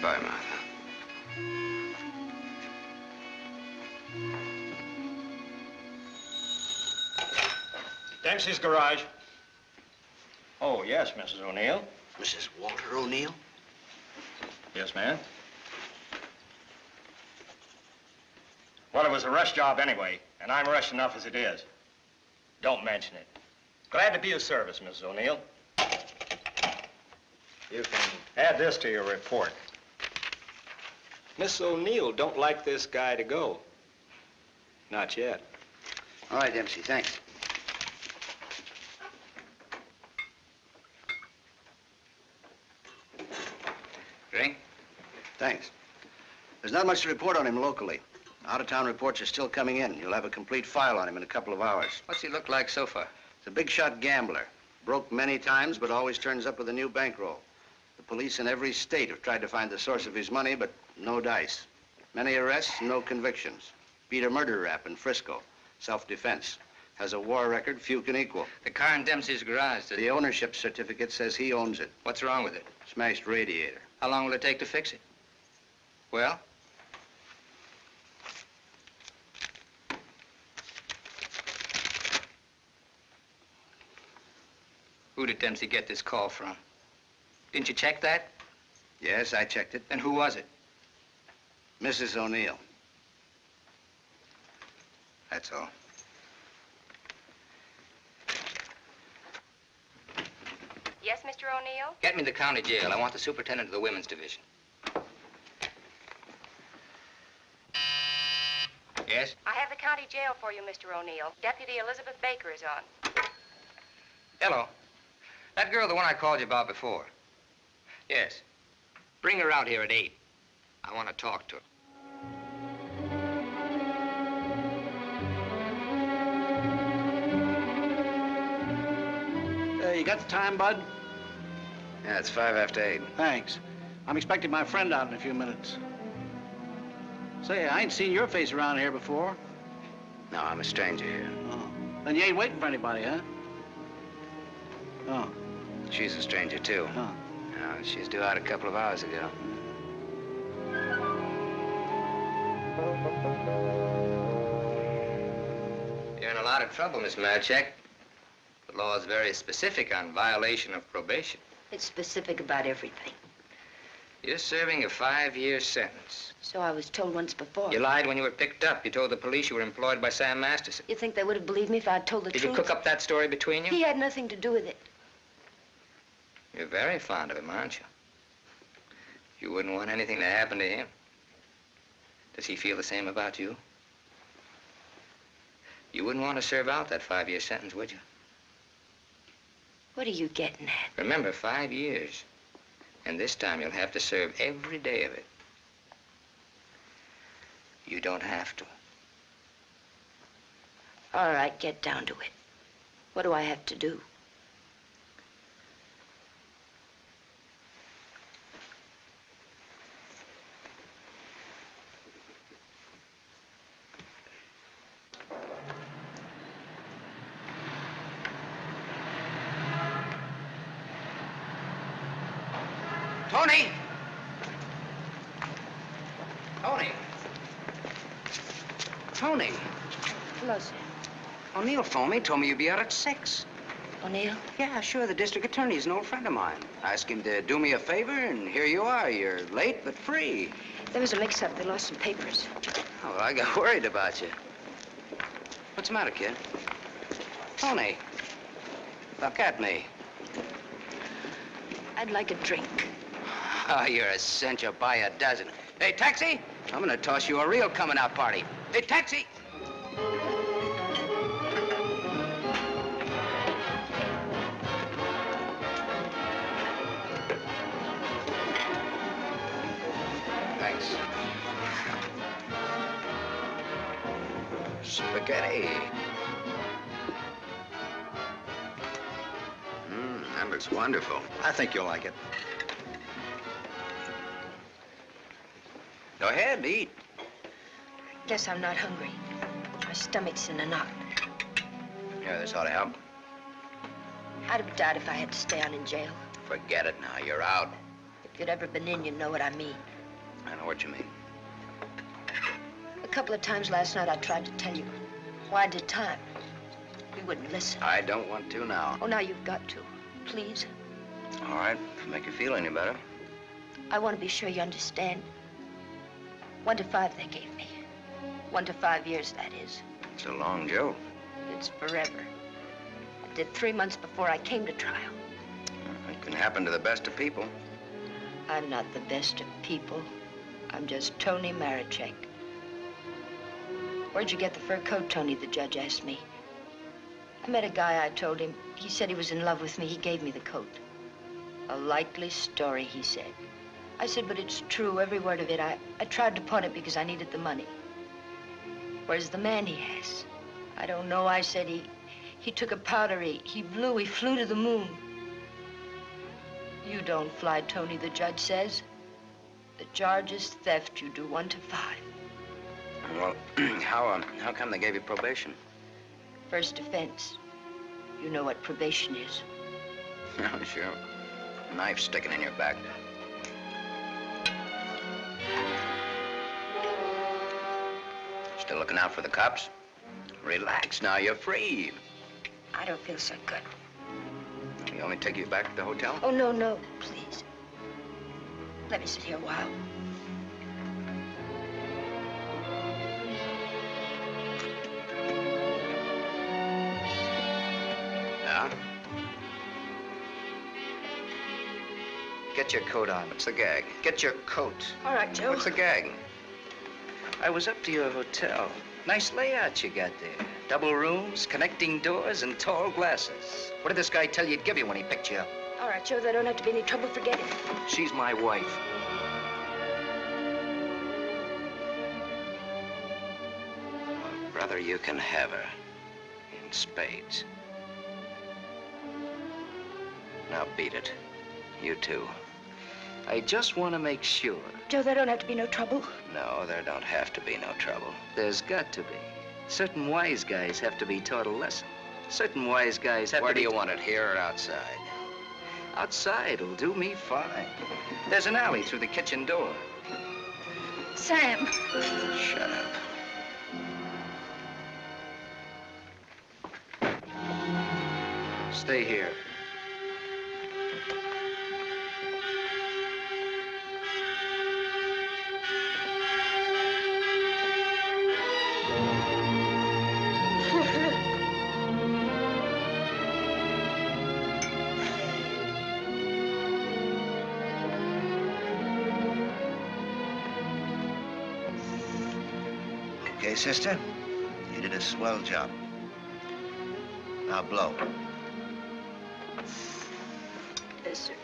Bye, Martha. Dempsey's garage. Oh, yes, Mrs. O'Neill. Mrs. Walter O'Neill? Yes, ma'am. Well, it was a rush job anyway, and I'm rushed enough as it is. Don't mention it. Glad to be of service, Mrs. O'Neill. You can add this to your report. Miss O'Neill don't like this guy to go. Not yet. All right, Dempsey, thanks. Drink? Thanks. There's not much to report on him locally. Out-of-town reports are still coming in. You'll have a complete file on him in a couple of hours. What's he look like so far? He's a big-shot gambler. Broke many times, but always turns up with a new bankroll. The police in every state have tried to find the source of his money, but no dice. Many arrests, no convictions. Beat a murder rap in Frisco. Self-defense. Has a war record few can equal. The car in Dempsey's garage, the ownership certificate says he owns it. What's wrong with it? Smashed radiator. How long will it take to fix it? Well? Who did Dempsey get this call from? Didn't you check that? Yes, I checked it. Then who was it? Mrs. O'Neill. That's all. Yes, Mr. O'Neill? Get me the county jail. I want the superintendent of the women's division. Yes? I have the county jail for you, Mr. O'Neill. Deputy Elizabeth Baker is on. Hello. That girl, the one I called you about before. Yes. Bring her out here at 8. I want to talk to her. You got the time, Bud? Yeah, it's 5 after 8. Thanks. I'm expecting my friend out in a few minutes. Say, I ain't seen your face around here before. No, I'm a stranger here. Oh. Then you ain't waiting for anybody, huh? Oh. She's a stranger, too. Huh. No, she's due out a couple of hours ago. You're in a lot of trouble, Miss Marchek. The law is very specific on violation of probation. It's specific about everything. You're serving a 5-year sentence. So I was told once before. You lied when you were picked up. You told the police you were employed by Sam Masterson. You think they would have believed me if I'd told the truth? Did you cook up that story between you? He had nothing to do with it. You're very fond of him, aren't you? You wouldn't want anything to happen to him. Does he feel the same about you? You wouldn't want to serve out that 5-year sentence, would you? What are you getting at? Remember, 5 years. And this time you'll have to serve every day of it. You don't have to. All right, get down to it. What do I have to do? Tony! Tony! Tony! Hello, sir. O'Neill phoned me, told me you'd be out at 6. O'Neill? Yeah, sure. The district attorney's an old friend of mine. I asked him to do me a favor, and here you are. You're late, but free. There was a mix-up. They lost some papers. Oh, well, I got worried about you. What's the matter, kid? Tony. Look at me. I'd like a drink. Oh, you're a cinch. You'll buy a dozen. Hey, taxi! I'm gonna toss you a real coming-out party. Hey, taxi! Thanks. Spaghetti. That looks wonderful. I think you'll like it. Go ahead, eat. Guess I'm not hungry. My stomach's in a knot. Yeah, this ought to help. I'd have died if I had to stay on in jail. Forget it now. You're out. If you'd ever been in, you'd know what I mean. I know what you mean. A couple of times last night I tried to tell you why I did time. You wouldn't listen. I don't want to now. Oh, now you've got to. Please. All right, if it make you feel any better. I want to be sure you understand. 1 to 5 they gave me. 1 to 5 years, that is. It's a long joke. It's forever. I did 3 months before I came to trial. It can happen to the best of people. I'm not the best of people. I'm just Tony Marichek. Where'd you get the fur coat, Tony? The judge asked me. I met a guy, I told him. He said he was in love with me. He gave me the coat. A likely story, he said. I said, but it's true, every word of it. I tried to pawn it because I needed the money. Where's the man, he asked? I don't know, I said. He took a powder, he blew, he flew to the moon. You don't fly, Tony, the judge says. The charge is theft. You do 1 to 5. Well, how come they gave you probation? First offense. You know what probation is. Oh, sure. A knife sticking in your back. Still looking out for the cops? Relax now, you're free. I don't feel so good. You want me to take you back to the hotel? Oh, no, no, please. Let me sit here a while. Yeah? Get your coat on. What's the gag? Get your coat. All right, Joe. What's the gag? I was up to your hotel. Nice layout you got there. Double rooms, connecting doors, and tall glasses. What did this guy tell you he'd give you when he picked you up? All right, Joe, there don't have to be any trouble. Forget it. She's my wife. Well, brother, you can have her. In spades. Now beat it. You too. I just want to make sure. Joe, there don't have to be no trouble. No, there don't have to be no trouble. There's got to be. Certain wise guys have to be taught a lesson. Certain wise guys have Where to be... do you want it, here or outside? Outside will do me fine. There's an alley through the kitchen door. Sam. Shut up. Stay here. Okay, sister? You did a swell job. Now blow. Yes, sir.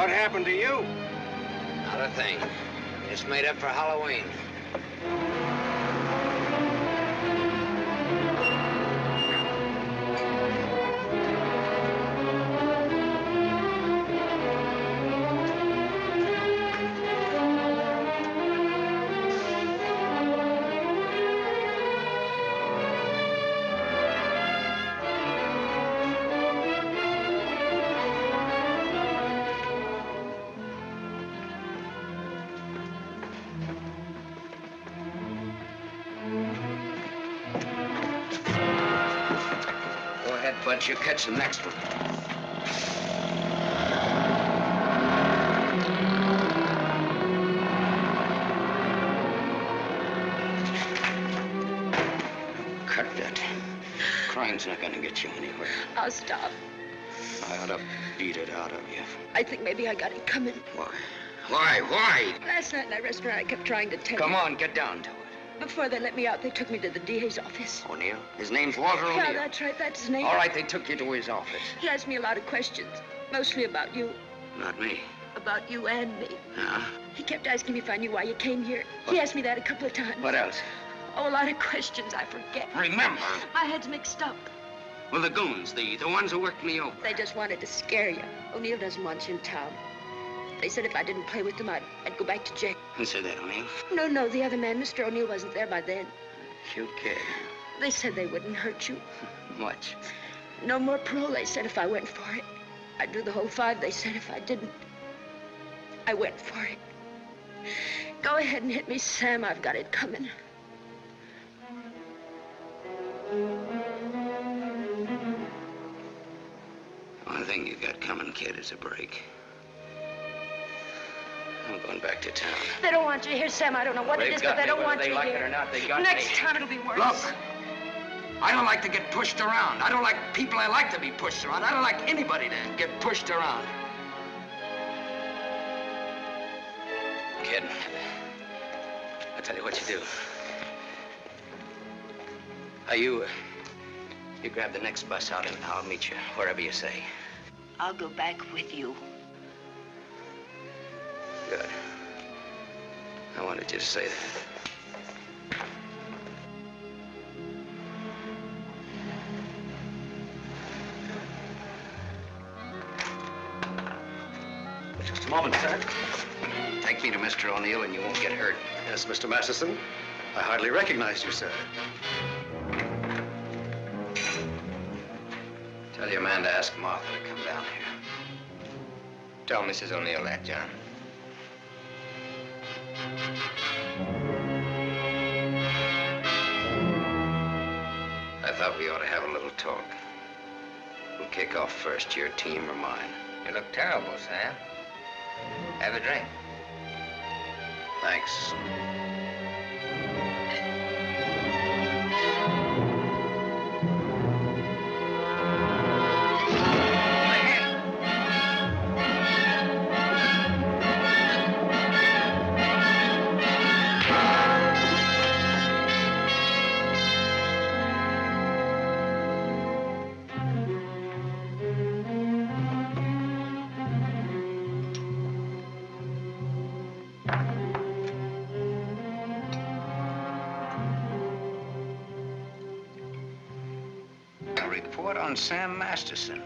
What happened to you? Not a thing. Just made up for Halloween. But you catch the next one. Cut that. Crime's not gonna get you anywhere. I'll stop. I ought to beat it out of you. I think maybe I got it coming. Why? Why? Last night in that restaurant, I kept trying to tell Come you. on, get down to it. Before they let me out, they took me to the DA's office. O'Neill? His name's Walter O'Neill. Yeah, that's right. That's his name. All right, they took you to his office. He asked me a lot of questions, mostly about you. Not me. About you and me. Huh? He kept asking me if I knew why you came here. He asked me that a couple of times. What else? Oh, a lot of questions I forget. Remember. My head's mixed up. Well, the goons, the ones who worked me over. They just wanted to scare you. O'Neill doesn't want you in town. They said if I didn't play with them, I'd go back to jail. Who said that, O'Neill? No, the other man, Mr. O'Neill, wasn't there by then. Cute kid. They said they wouldn't hurt you. Much. No more parole, they said, if I went for it. I'd do the whole 5, they said, if I didn't. I went for it. Go ahead and hit me, Sam. I've got it coming. One thing you got coming, kid, is a break. I'm going back to town. They don't want you here, Sam. I don't know what it is, but they don't want you here. Whether they like it or not, they got me. Next time it'll be worse. Look, I don't like to get pushed around. I don't like people I like to be pushed around. I don't like anybody to get pushed around. Kid, I'll tell you what you do. You grab the next bus out and I'll meet you wherever you say. I'll go back with you. Good. I wanted you to say that. Just a moment, sir. Take me to Mr. O'Neill and you won't get hurt. Yes, Mr. Masterson. I hardly recognize you, sir. Tell your man to ask Martha to come down here. Tell Mrs. O'Neill that, John. I thought we ought to have a little talk. Who'll kick off first, your team or mine? You look terrible, Sam. Have a drink. Thanks. Report on Sam Masterson.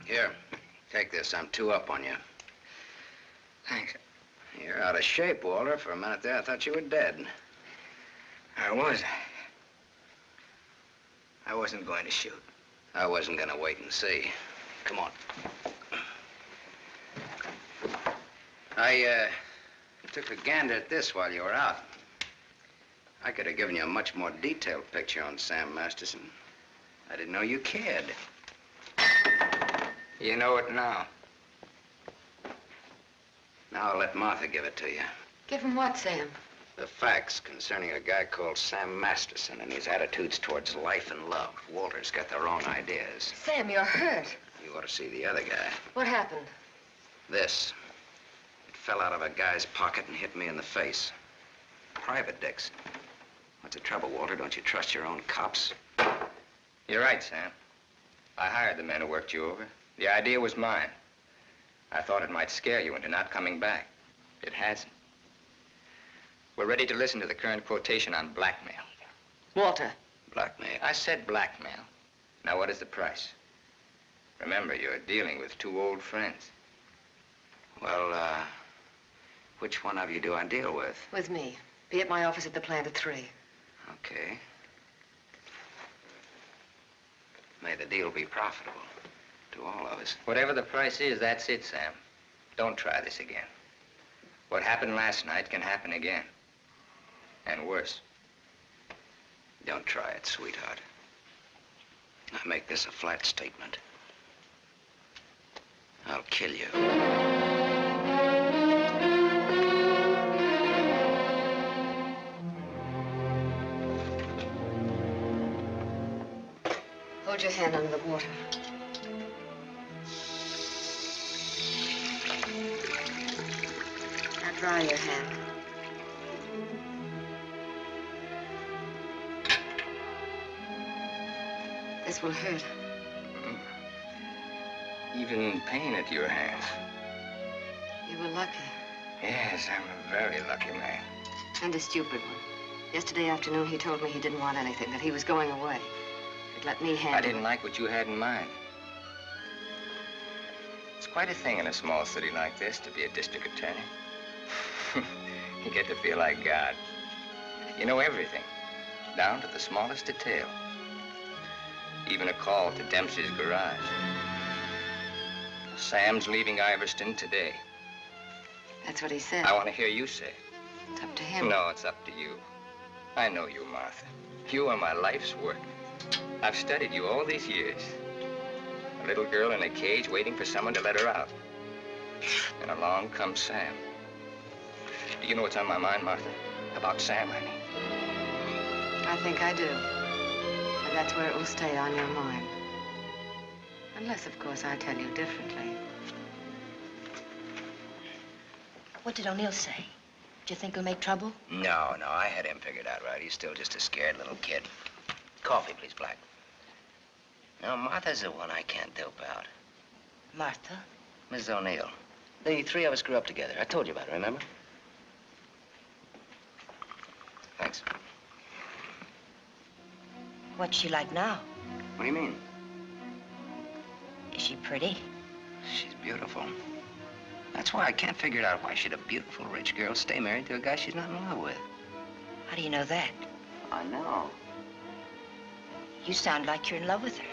Here, take this. I'm 2 up on you. Thanks. You're out of shape, Walter. For a minute there, I thought you were dead. I was. I wasn't going to shoot. I wasn't gonna wait and see. Come on. I took a gander at this while you were out. I could have given you a much more detailed picture on Sam Masterson. I didn't know you cared. You know it now. Now I'll let Martha give it to you. Give him what, Sam? The facts concerning a guy called Sam Masterson and his attitudes towards life and love. Walter's got the wrong ideas. Sam, you're hurt. You ought to see the other guy. What happened? This. At fell out of a guy's pocket and hit me in the face. Private dicks. What's the trouble, Walter? Don't you trust your own cops? You're right, Sam. I hired the men who worked you over. The idea was mine. I thought it might scare you into not coming back. It hasn't. We're ready to listen to the current quotation on blackmail. Walter. Blackmail? I said blackmail. Now, what is the price? Remember, you're dealing with two old friends. Well, which one of you do I deal with? With me. Be at my office at the plant at 3. Okay. May the deal be profitable to all of us. Whatever the price is, that's it, Sam. Don't try this again. What happened last night can happen again. And worse. Don't try it, sweetheart. I make this a flat statement. I'll kill you. Hold your hand under the water. Now dry your hand. This will hurt. Even in pain at your hands. You were lucky. Yes, I'm a very lucky man. And a stupid one. Yesterday afternoon, he told me he didn't want anything, that he was going away. He'd let me handle I didn't like what you had in mind. It's quite a thing in a small city like this to be a district attorney. You get to feel like God. You know everything, down to the smallest detail. Even a call to Dempsey's garage. Sam's leaving Iverston today. That's what he said. I want to hear you say it. It's up to him. No, it's up to you. I know you, Martha. You are my life's work. I've studied you all these years. A little girl in a cage waiting for someone to let her out. And along comes Sam. Do you know what's on my mind, Martha? About Sam, I mean. I think I do. But that's where it will stay on your mind. Unless, of course, I tell you differently. What did O'Neill say? Do you think he'll make trouble? No, I had him figured out right. He's still just a scared little kid. Coffee, please, Black. Now, Martha's the one I can't dope out. Martha? Mrs. O'Neill. The 3 of us grew up together. I told you about it, remember? Thanks. What's she like now? What do you mean? Is she pretty? She's beautiful. That's why I can't figure out why should a beautiful rich girl stay married to a guy she's not in love with. How do you know that? I know. You sound like you're in love with her.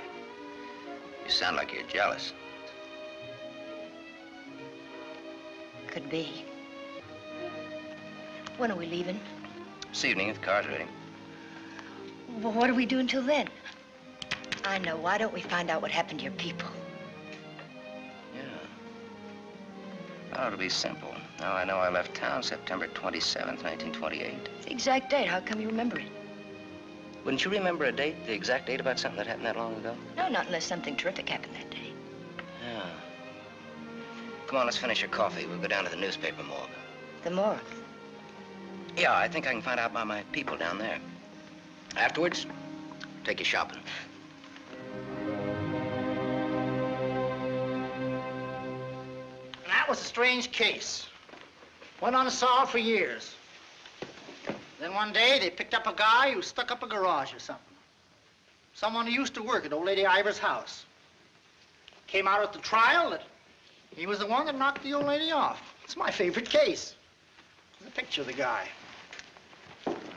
You sound like you're jealous. Could be. When are we leaving? This evening, if the car's ready. Well, what do we do until then? I know. Why don't we find out what happened to your people? Oh, it'll be simple. Now I know I left town September 27th, 1928. It's the exact date. How come you remember it? Wouldn't you remember a date, the exact date about something that happened that long ago? No, not unless something terrific happened that day. Yeah. Come on, let's finish your coffee. We'll go down to the newspaper morgue. The morgue? Yeah, I think I can find out about my people down there. Afterwards, take you shopping. That was a strange case. Went unsolved for years. Then one day, they picked up a guy who stuck up a garage or something. Someone who used to work at old lady Ivers' house. Came out at the trial that he was the one that knocked the old lady off. It's my favorite case. There's a picture of the guy.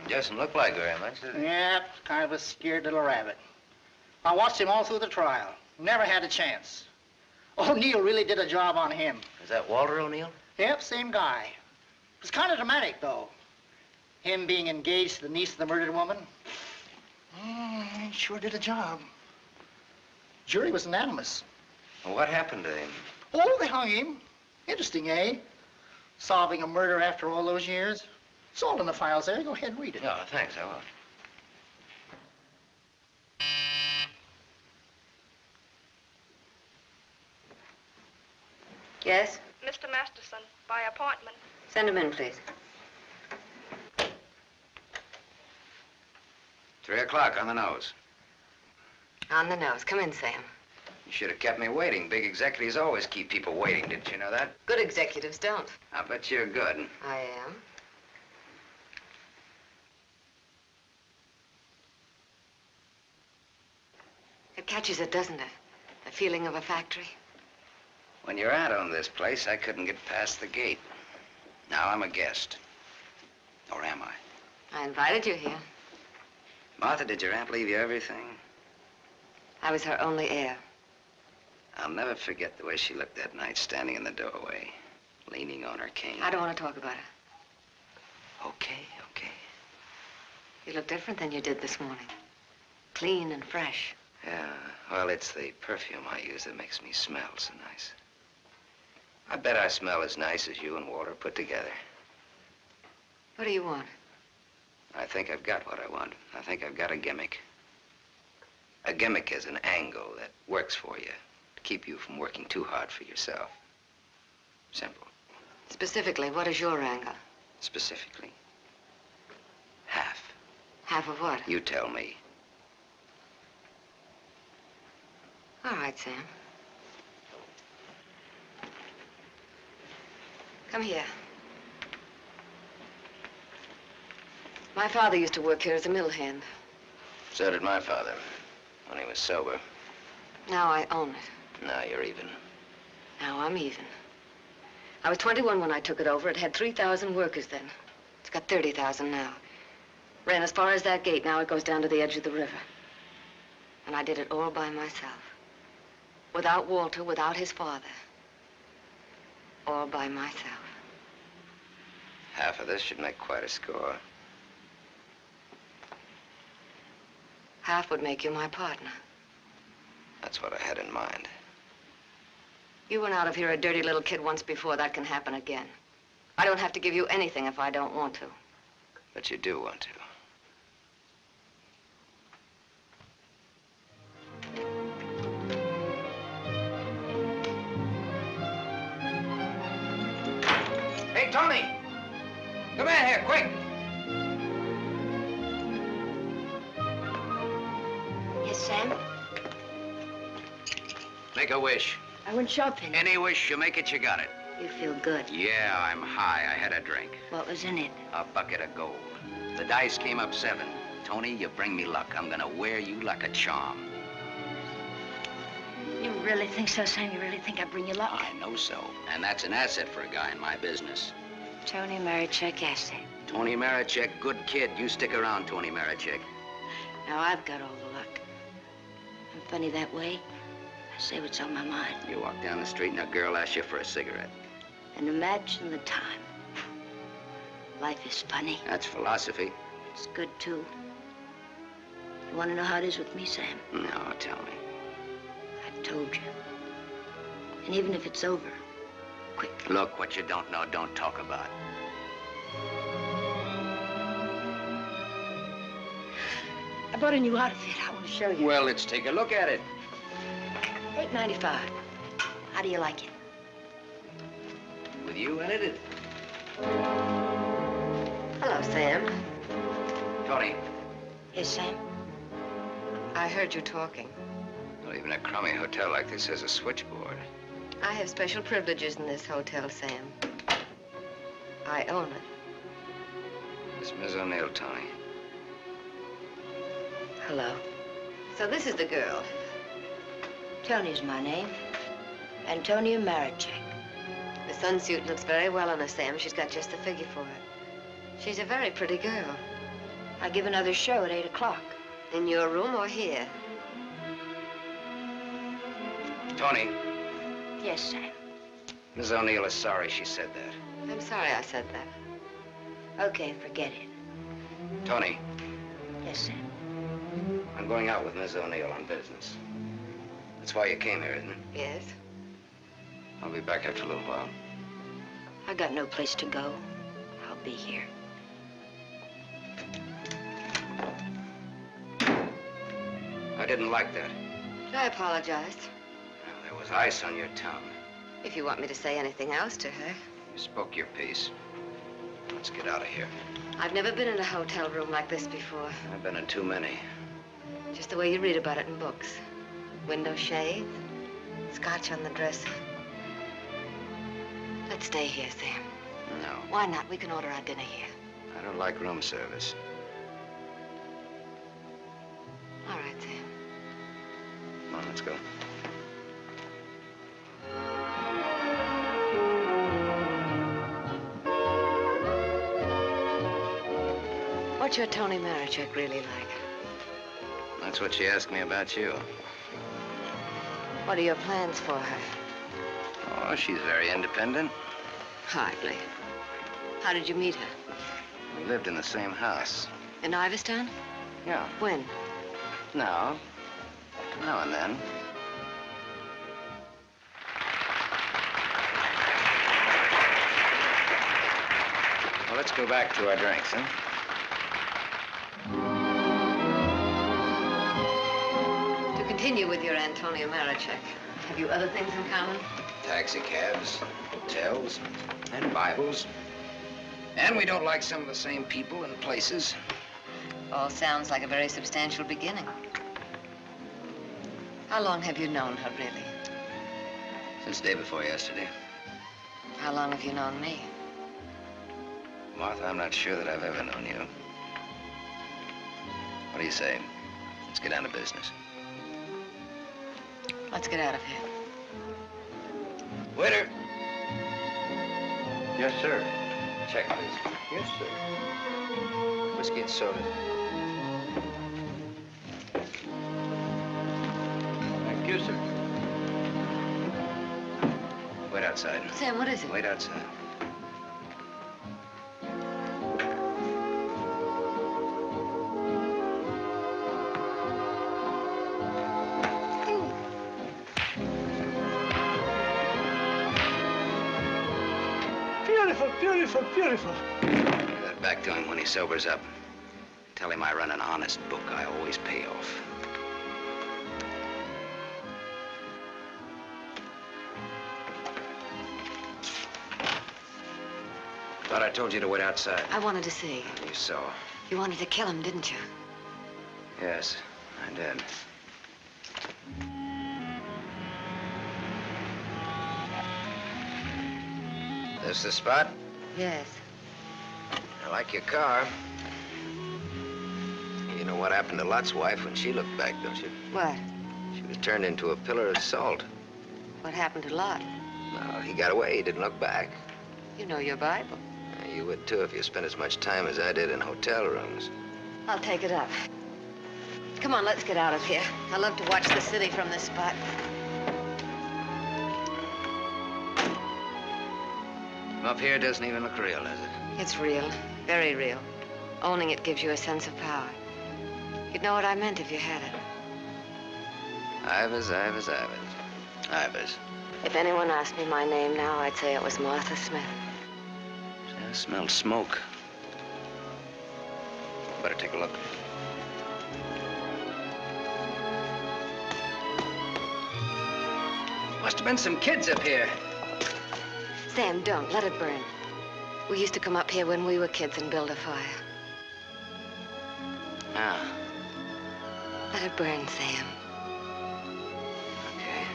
Doesn't look like very much, does it? Yeah, kind of a scared little rabbit. I watched him all through the trial. Never had a chance. O'Neill really did a job on him. Is that Walter O'Neill? Yep, same guy. It was kind of dramatic, though. Him being engaged to the niece of the murdered woman. He sure did a job. Jury was unanimous. Well, what happened to him? Oh, they hung him. Interesting, eh? Solving a murder after all those years. It's all in the files there. Go ahead and read it. Oh, thanks, I will. Yes? Mr. Masterson, by appointment. Send him in, please. 3 o'clock on the nose. On the nose. Come in, Sam. You should have kept me waiting. Big executives always keep people waiting. Didn't you know that? Good executives don't. I bet you're good. I am. It catches it, doesn't it? The feeling of a factory. When your aunt owned this place, I couldn't get past the gate. Now I'm a guest. Or am I? I invited you here. Martha, did your aunt leave you everything? I was her only heir. I'll never forget the way she looked that night standing in the doorway, leaning on her cane. I don't want to talk about it. Okay. You look different than you did this morning. Clean and fresh. Yeah, well, it's the perfume I use that makes me smell so nice. I bet I smell as nice as you and Walter put together. What do you want? I think I've got what I want. I think I've got a gimmick. A gimmick is an angle that works for you to keep you from working too hard for yourself. Simple. Specifically, what is your angle? Specifically, half. Half of what? You tell me. All right, Sam. Come here. My father used to work here as a mill hand. So did my father, when he was sober. Now I own it. Now you're even. Now I'm even. I was 21 when I took it over. It had 3,000 workers then. It's got 30,000 now. Ran as far as that gate. Now it goes down to the edge of the river. And I did it all by myself. Without Walter, without his father. All by myself. Half of this should make quite a score. Half would make you my partner. That's what I had in mind. You went out of here a dirty little kid once before. That can happen again. I don't have to give you anything if I don't want to. But you do want to. Hey, Tony! Come in here, quick! Yes, Sam? Make a wish. I went shopping. Any wish, you make it, you got it. You feel good. Yeah, I'm high. I had a drink. What was in it? A bucket of gold. The dice came up 7. Tony, you bring me luck. I'm gonna wear you like a charm. You really think so, Sam? You really think I bring you luck? I know so. And that's an asset for a guy in my business. Tony Marichek asset. Tony Marichek, good kid. You stick around, Tony Marichek. Now I've got all the luck. I'm funny that way. I say what's on my mind. You walk down the street and a girl asks you for a cigarette. And imagine the time. Life is funny. That's philosophy. It's good, too. You want to know how it is with me, Sam? No, tell me. I told you. And even if it's over, quick. Look, what you don't know, don't talk about. I bought a new outfit. I want to show you. Well, let's take a look at it. $8.95. How do you like it? With you in it? Hello, Sam. Tony. Yes, Sam? I heard you talking. Well, even a crummy hotel like this has a switchboard. I have special privileges in this hotel, Sam. I own it. It's Miss O'Neill, Tony. Hello. So this is the girl. Tony's my name. Antonia Marichek. The sunsuit looks very well on her, Sam. She's got just the figure for it. She's a very pretty girl. I give another show at 8 o'clock. In your room or here? Tony. Yes, Sam. Miss O'Neill is sorry she said that. I'm sorry I said that. Okay, forget it. Tony. Yes, Sam. I'm going out with Miss O'Neill on business. That's why you came here, isn't it? Yes. I'll be back after a little while. I got no place to go. I'll be here. I didn't like that. I apologize. Well, there was ice on your tongue. If you want me to say anything else to her. You spoke your piece. Let's get out of here. I've never been in a hotel room like this before. I've been in too many. Just the way you read about it in books. Window shade, scotch on the dresser. Let's stay here, Sam. No. Why not? We can order our dinner here. I don't like room service. All right, Sam. Come on, let's go. What's your Tony Marichek really like? That's what she asked me about you. What are your plans for her? Oh, she's very independent. Hardly. How did you meet her? We lived in the same house. In Iverstown? Yeah. When? Now and then. Well, let's go back to our drinks, huh? To continue with your Antonio Marichek, have you other things in common? Taxi cabs, hotels, and Bibles. And we don't like some of the same people and places. All sounds like a very substantial beginning. How long have you known her, really? Since day before yesterday. How long have you known me? Martha, I'm not sure that I've ever known you. What do you say? Let's get down to business. Let's get out of here. Waiter! Yes, sir. Check, please. Yes, sir. Whiskey and soda. Thank you, sir. Wait outside. Sam, what is it? Wait outside. Beautiful, beautiful, beautiful. Give that back to him when he sobers up. Tell him I run an honest book. I always pay off. Thought I told you to wait outside. I wanted to see. You saw. You wanted to kill him, didn't you? Yes, I did. This the spot? Yes. I like your car. You know what happened to Lot's wife when she looked back, don't you? What? She was turned into a pillar of salt. What happened to Lot? No, he got away. He didn't look back. You know your Bible. You would, too, if you spent as much time as I did in hotel rooms. I'll take it up. Come on, let's get out of here. I love to watch the city from this spot. Up here doesn't even look real, does it? It's real. Very real. Owning it gives you a sense of power. You'd know what I meant if you had it. Ivers, Ivers, Ivers. Ivers. If anyone asked me my name now, I'd say it was Martha Smith. I smelled smoke. Better take a look. Must have been some kids up here. Sam, don't. Let it burn. We used to come up here when we were kids and build a fire. Ah. Let it burn, Sam. Okay.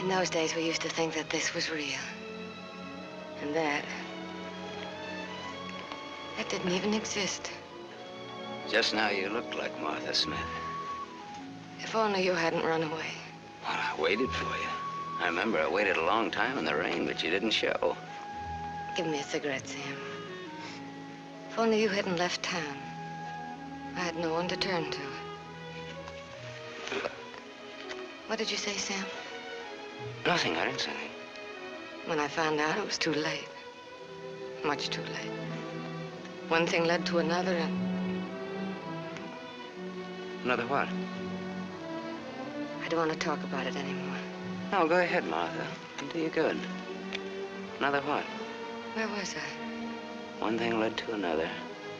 In those days, we used to think that this was real. And that didn't even exist. Just now you looked like Martha Smith. If only you hadn't run away. Well, I waited for you. I remember I waited a long time in the rain, but you didn't show. Give me a cigarette, Sam. If only you hadn't left town. I had no one to turn to. What did you say, Sam? Nothing. I didn't say anything. When I found out, it was too late. Much too late. One thing led to another, and... Another what? I don't want to talk about it anymore. No, go ahead, Martha. It'll do you good. Another what? Where was I? One thing led to another.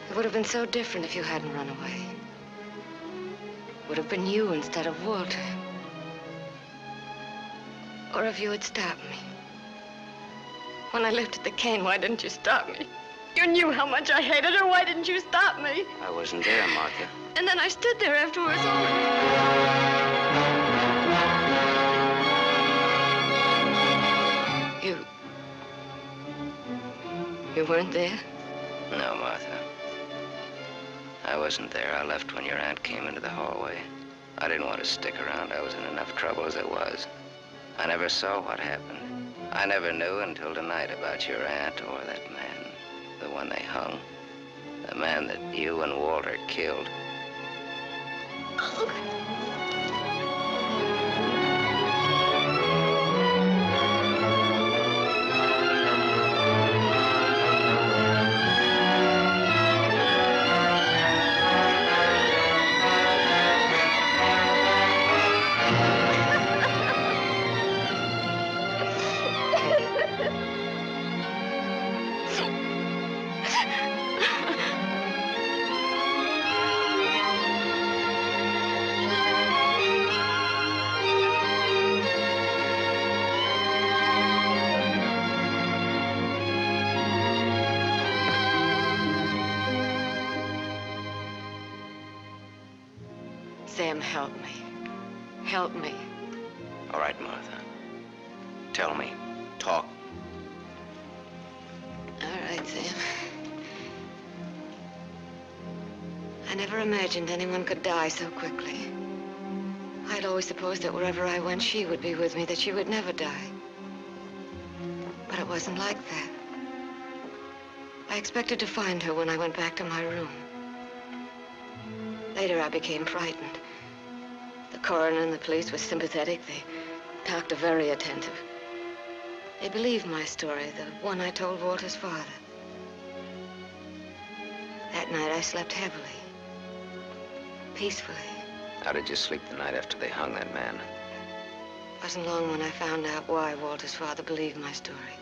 It would have been so different if you hadn't run away. would have been you instead of Walter. Or if you had stopped me. When I lifted the cane, why didn't you stop me? You knew how much I hated her. Why didn't you stop me? I wasn't there, Martha. And then I stood there afterwards. You weren't there? No, Martha. I wasn't there. I left when your aunt came into the hallway. I didn't want to stick around. I was in enough trouble as it was. I never saw what happened. I never knew until tonight about your aunt or that man, the one they hung. The man that you and Walter killed. Sam, help me. Help me. All right, Martha. Tell me. Talk. All right, Sam. I never imagined anyone could die so quickly. I'd always supposed that wherever I went, she would be with me, that she would never die. But it wasn't like that. I expected to find her when I went back to my room. Later, I became frightened. The coroner and the police were sympathetic. They talked very attentive. They believed my story, the one I told Walter's father. That night, I slept heavily, peacefully. How did you sleep the night after they hung that man? It wasn't long when I found out why Walter's father believed my story.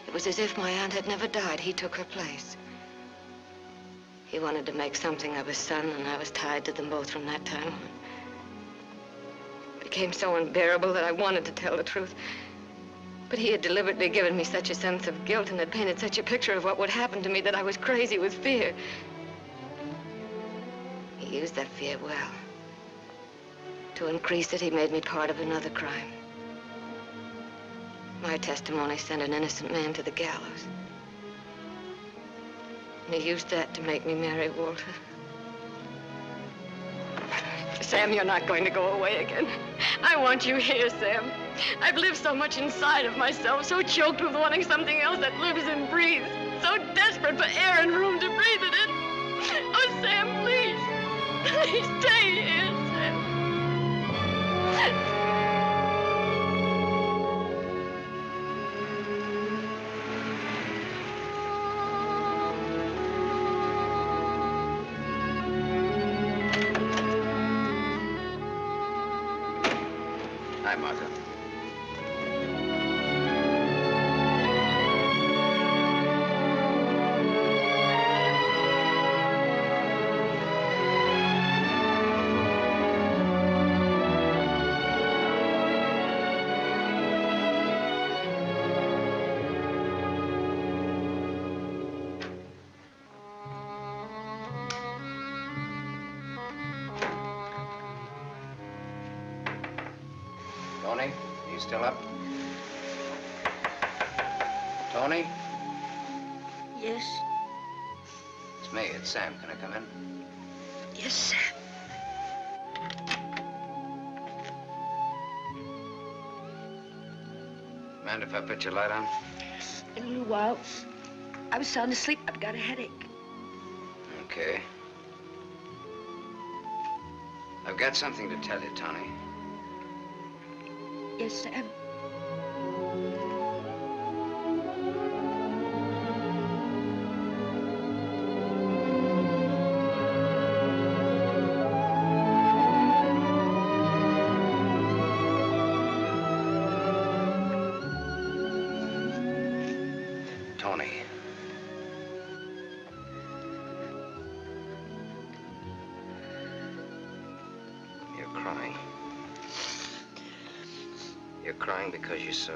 It was as if my aunt had never died. He took her place. He wanted to make something of his son, and I was tied to them both from that time on. It became so unbearable that I wanted to tell the truth. But he had deliberately given me such a sense of guilt and had painted such a picture of what would happen to me that I was crazy with fear. He used that fear well. To increase it, he made me part of another crime. My testimony sent an innocent man to the gallows. And he used that to make me marry Walter. Sam, you're not going to go away again. I want you here, Sam. I've lived so much inside of myself, so choked with wanting something else that lives and breathes, so desperate for air and room to breathe it in. Oh, Sam, please. Please stay here, Sam. Hi, Martha. Tony, you still up? Tony? Yes? It's me, it's Sam. Can I come in? Yes, Sam. Mind if I put your light on? In a little while. I was sound asleep. I've got a headache. Okay. I've got something to tell you, Tony. Yes, Sam. Tony. crying. You're crying because you saw.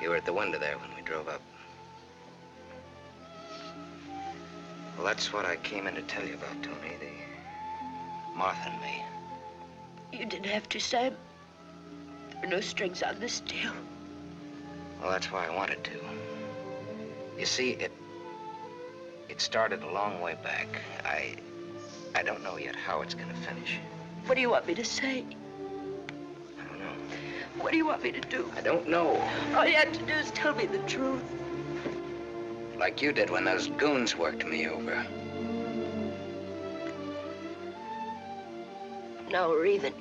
You were at the window there when we drove up. Well, that's what I came in to tell you about, Tony. The Martha and me. You didn't have to, Sam. There were no strings on this deal. Well, that's why I wanted to. You see, it started a long way back. I don't know yet how it's gonna finish. What do you want me to say? I don't know. What do you want me to do? I don't know. All you have to do is tell me the truth. Like you did when those goons worked me over. Now we're even.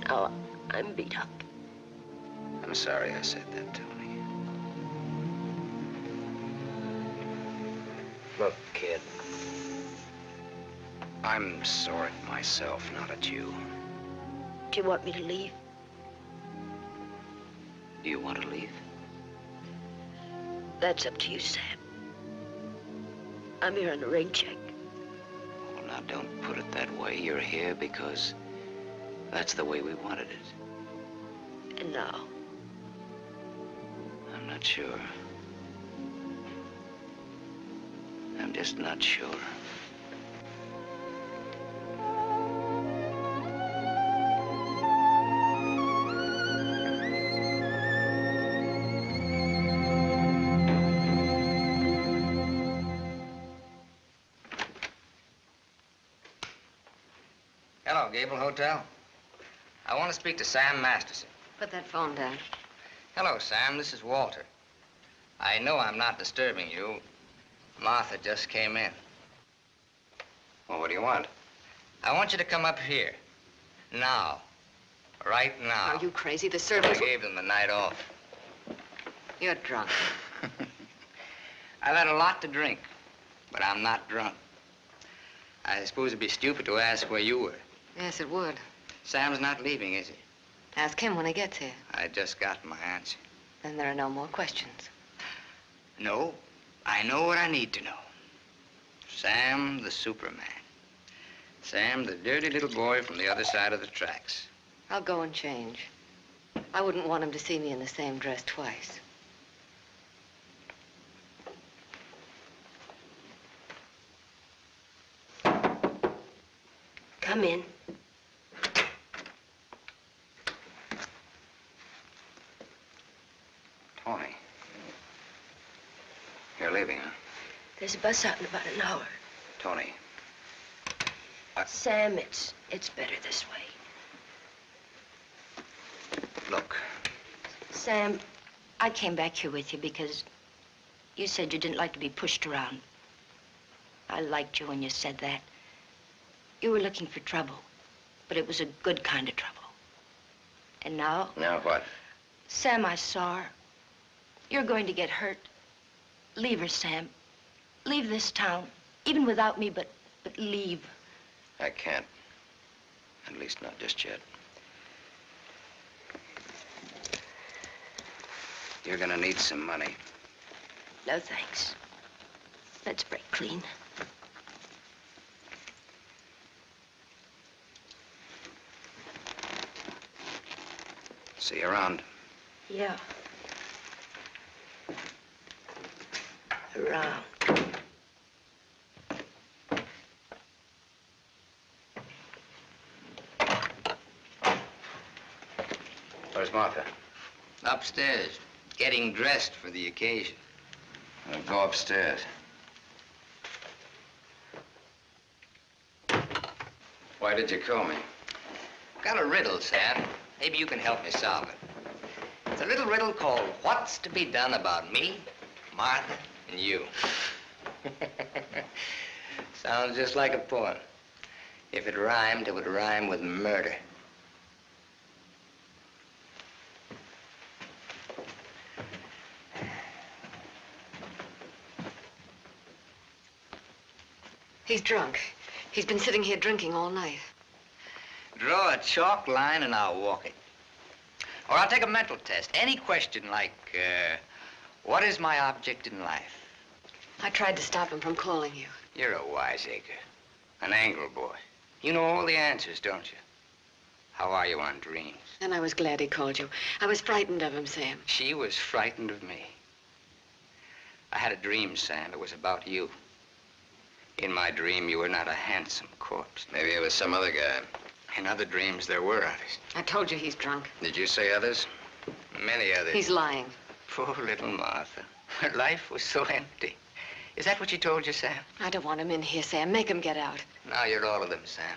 Now I'm beat up. I'm sorry I said that, Tony. Look, kid. I'm sore at myself, not at you. Do you want me to leave? Do you want to leave? That's up to you, Sam. I'm here on a rain check. Well, now, don't put it that way. You're here because that's the way we wanted it. And now? I'm not sure. I'm just not sure. Hello, Gable Hotel. I want to speak to Sam Masterson. Put that phone down. Hello, Sam. This is Walter. I know I'm not disturbing you. Martha just came in. Well, what do you want? I want you to come up here. Now. Right now. Are you crazy? The I servants... gave them the night off. You're drunk. I've had a lot to drink, but I'm not drunk. I suppose it'd be stupid to ask where you were. Yes, it would. Sam's not leaving, is he? Ask him when he gets here. I just got my answer. Then there are no more questions. No, I know what I need to know. Sam the Superman. Sam the dirty little boy from the other side of the tracks. I'll go and change. I wouldn't want him to see me in the same dress twice. Come in. Tony. You're leaving, huh? There's a bus out in about an hour. Tony. Sam, it's better this way. Look. Sam, I came back here with you because you said you didn't like to be pushed around. I liked you when you said that. You were looking for trouble, but it was a good kind of trouble. And now? Now what? Sam, I saw her. You're going to get hurt. Leave her, Sam. Leave this town, even without me, but leave. I can't. At least not just yet. You're gonna need some money. No, thanks. Let's break clean. See you around. Yeah. Around. Where's Martha? Upstairs, getting dressed for the occasion. I'll go upstairs. Why did you call me? Got a riddle, Sam. Maybe you can help me solve it. It's a little riddle called What's to Be Done About Me, Martha, and You. Sounds just like a poem. If it rhymed, it would rhyme with murder. He's drunk. He's been sitting here drinking all night. Draw a chalk line and I'll walk it. Or I'll take a mental test. Any question like, what is my object in life? I tried to stop him from calling you. You're a wiseacre. An angle boy. You know all the answers, don't you? How are you on dreams? And I was glad he called you. I was frightened of him, Sam. She was frightened of me. I had a dream, Sam. It was about you. In my dream, you were not a handsome corpse. Maybe it was some other guy. In other dreams, there were others. I told you he's drunk. Did you say others? Many others. He's lying. Poor little Martha. Her life was so empty. Is that what she told you, Sam? I don't want him in here, Sam. Make him get out. Now you're all of them, Sam.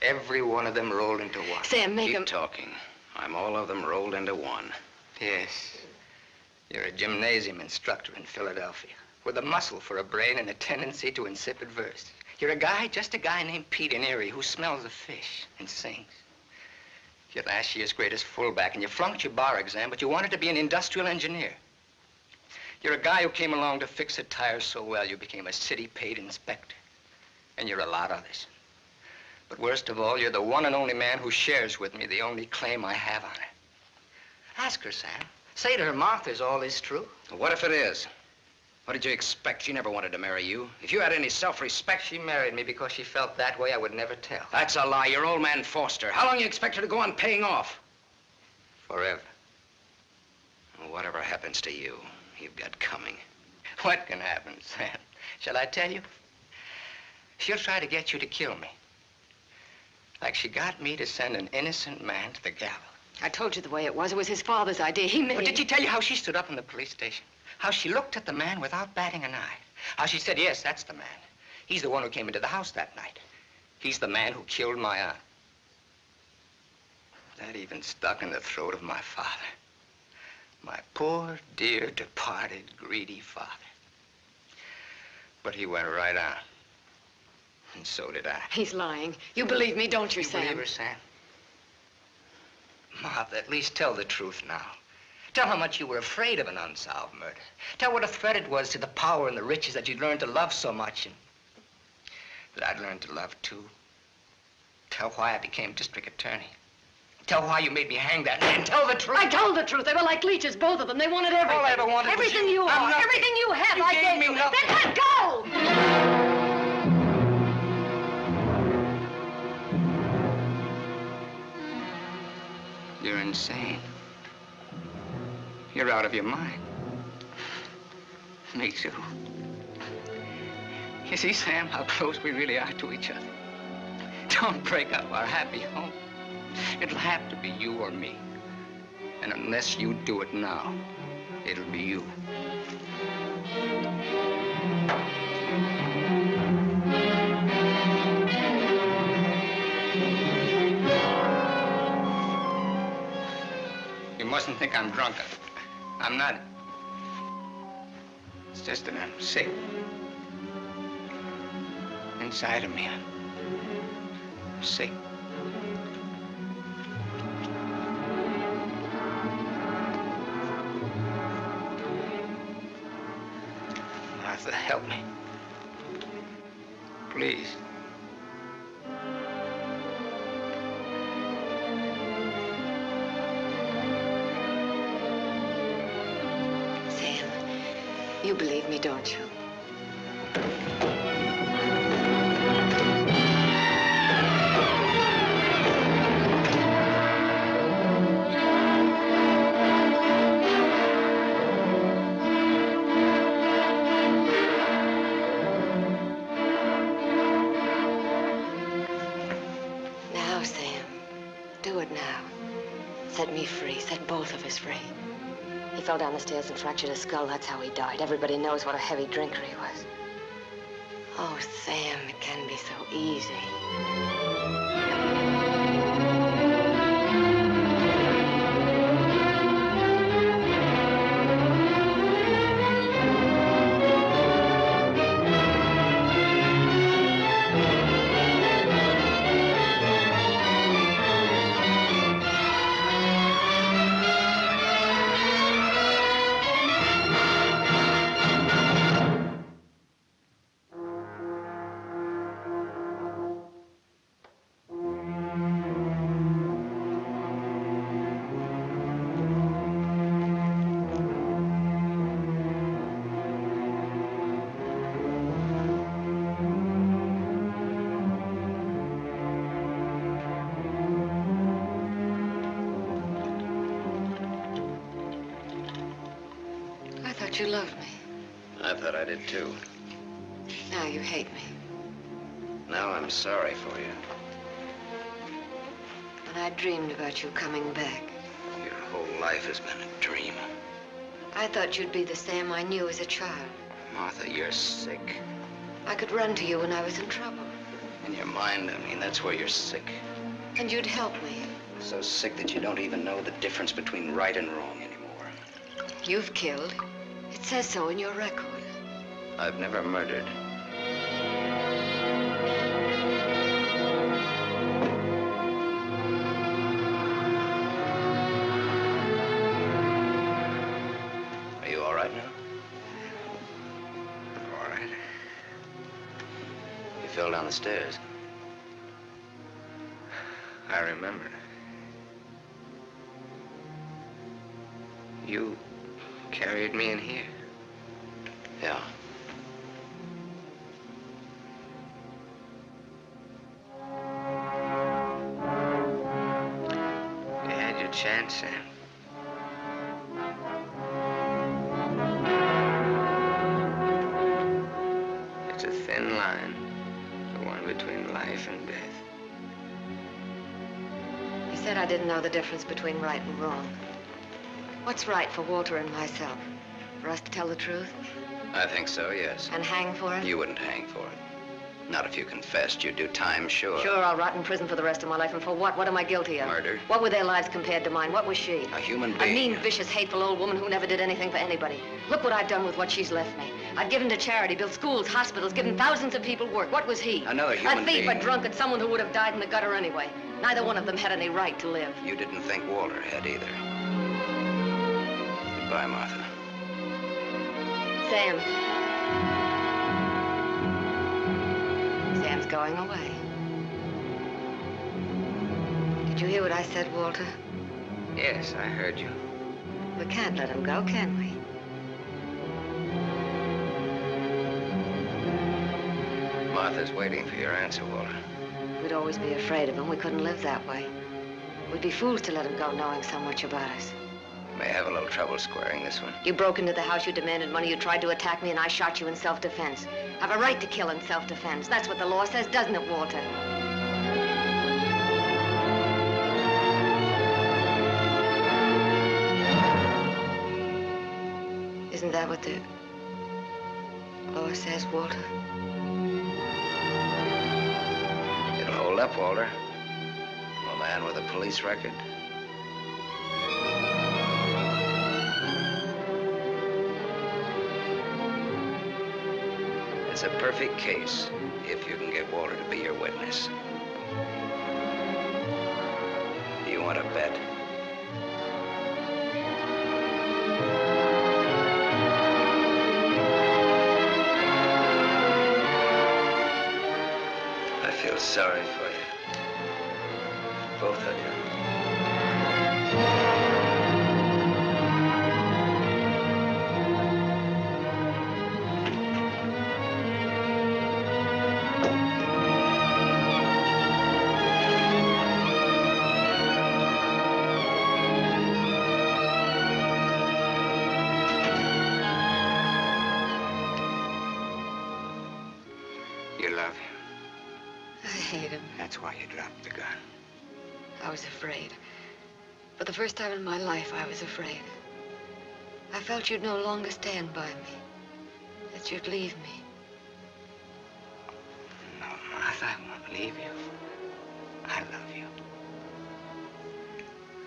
Every one of them rolled into one. Sam, make him... Keep talking. I'm all of them rolled into one. Yes. You're a gymnasium instructor in Philadelphia with a muscle for a brain and a tendency to insipid verse. You're a guy, just a guy named Pete in Erie who smells of fish and sings. You're last year's greatest fullback and you flunked your bar exam, but you wanted to be an industrial engineer. You're a guy who came along to fix a tire so well you became a city-paid inspector. And you're a lot of others. But worst of all, you're the one and only man who shares with me the only claim I have on her. Ask her, Sam. Say to her, Martha's all is true. What if it is? What did you expect? She never wanted to marry you. If you had any self-respect... She married me because she felt that way. I would never tell. That's a lie. Your old man forced her. How long you expect her to go on paying off? Forever. Well, whatever happens to you, you've got coming. What can happen, Sam? Shall I tell you? She'll try to get you to kill me. Like she got me to send an innocent man to the gallows. I told you the way it was. It was his father's idea. He made... But did she tell you how she stood up in the police station? How she looked at the man without batting an eye? How she said, yes, that's the man. He's the one who came into the house that night. He's the man who killed my aunt. That even stuck in the throat of my father. My poor, dear, departed, greedy father. But he went right on. And so did I. He's lying. You believe me, don't you, Sam? You believe her, Sam? Martha, at least tell the truth now. Tell how much you were afraid of an unsolved murder. Tell what a threat it was to the power and the riches that you'd learned to love so much and that I'd learned to love too. Tell why I became district attorney. Tell why you made me hang that man. Tell the truth. I told the truth. They were like leeches, both of them. They wanted everything. All I ever wanted everything was you I'm are. nothing. Everything you have, You I gave gave me you. nothing. Then let go! You're insane. You're out of your mind. Me too. You see, Sam, how close we really are to each other. Don't break up our happy home. It'll have to be you or me. And unless you do it now, it'll be you. You mustn't think I'm drunk. I'm not. It's just that I'm sick. Inside of me, I'm sick. Martha, help me. Please. Sam, you believe me, don't you? Now, Sam, do it now. Set me free. Set both of us free. He fell down the stairs and fractured his skull. That's how he died. Everybody knows what a heavy drinker he was. Oh, Sam, it can be so easy. thought you loved me. I thought I did too. Now you hate me. Now I'm sorry for you. And I dreamed about you coming back. Your whole life has been a dream. I thought you'd be the Sam I knew as a child. Martha, you're sick. I could run to you when I was in trouble. In your mind, I mean, that's where you're sick. And you'd help me. So sick that you don't even know the difference between right and wrong anymore. You've killed. It says so in your record. I've never murdered. Are you all right now? All right. You fell down the stairs. I remember. You carried me in here. Yeah. You had your chance, Sam. It's a thin line, the one between life and death. You said I didn't know the difference between right and wrong. What's right for Walter and myself? For us to tell the truth? I think so, yes. And hang for it? You wouldn't hang for it. Not if you confessed. You'd do time, sure. Sure, I'll rot in prison for the rest of my life. And for what? What am I guilty of? Murder. What were their lives compared to mine? What was she? A human A being. mean, vicious, hateful old woman who never did anything for anybody. Look what I've done with what she's left me. I've given to charity, built schools, hospitals, given thousands of people work. What was he? Another human A thief, being. a drunkard, someone who would have died in the gutter anyway. Neither one of them had any right to live. You didn't think Walter had either. Goodbye, Martha. Sam. Sam's going away. Did you hear what I said, Walter? Yes, I heard you. We can't let him go, can we? Martha's waiting for your answer, Walter. We'd always be afraid of him. We couldn't live that way. We'd be fools to let him go knowing so much about us. May have a little trouble squaring this one. You broke into the house, you demanded money, you tried to attack me, and I shot you in self-defense. Have a right to kill in self-defense. That's what the law says, doesn't it, Walter? Isn't that what the law says, Walter? It'll hold up, Walter. A man with a police record. It's a perfect case if you can get Walter to be your witness. Do you want to bet? I feel sorry for you. Both of you. You love him. I hate him. That's why you dropped the gun. I was afraid. For the first time in my life, I was afraid. I felt you'd no longer stand by me. That you'd leave me. No, Martha, I won't leave you. I love you.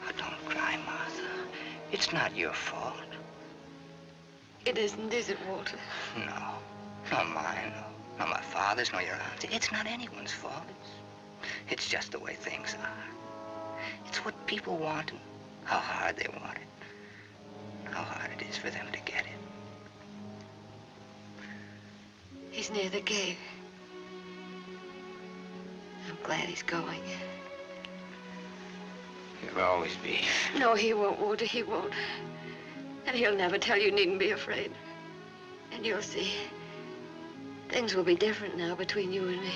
Oh, don't cry, Martha. It's not your fault. It isn't, is it, Walter? No. Not mine, nor my father's, nor your aunt's. It's not anyone's fault. It's just the way things are. It's what people want and how hard they want it. How hard it is for them to get it. He's near the gate. I'm glad he's going. He'll always be. No, he won't, Walter, he won't. And he'll never tell you needn't be afraid. And you'll see. Things will be different now between you and me.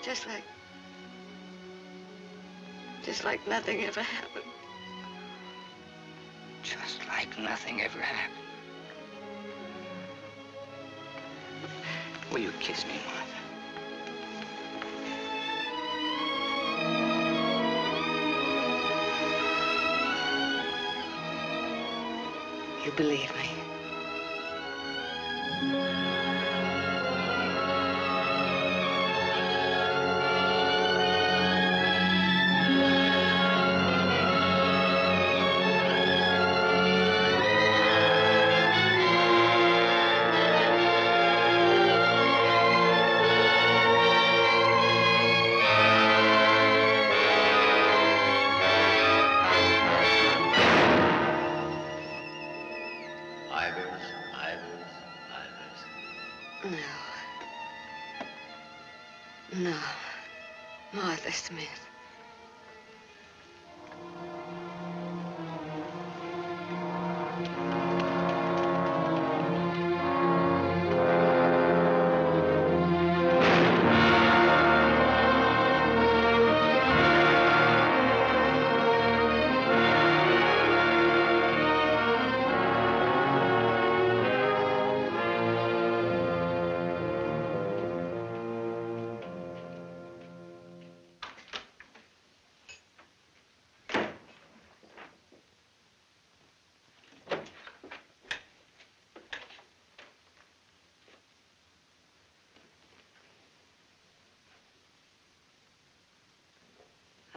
Just like nothing ever happened. Just like nothing ever happened. Will you kiss me, Martha? You believe me. No. Martha Smith.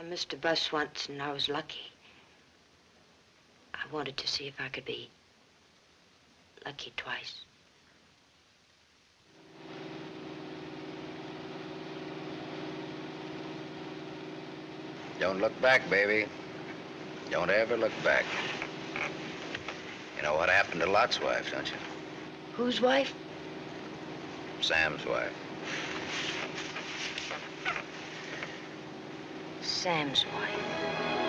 I missed a bus once and I was lucky. I wanted to see if I could be lucky twice. Don't look back, baby. Don't ever look back. You know what happened to Lot's wife, don't you? Whose wife? Sam's wife. Sam's wife.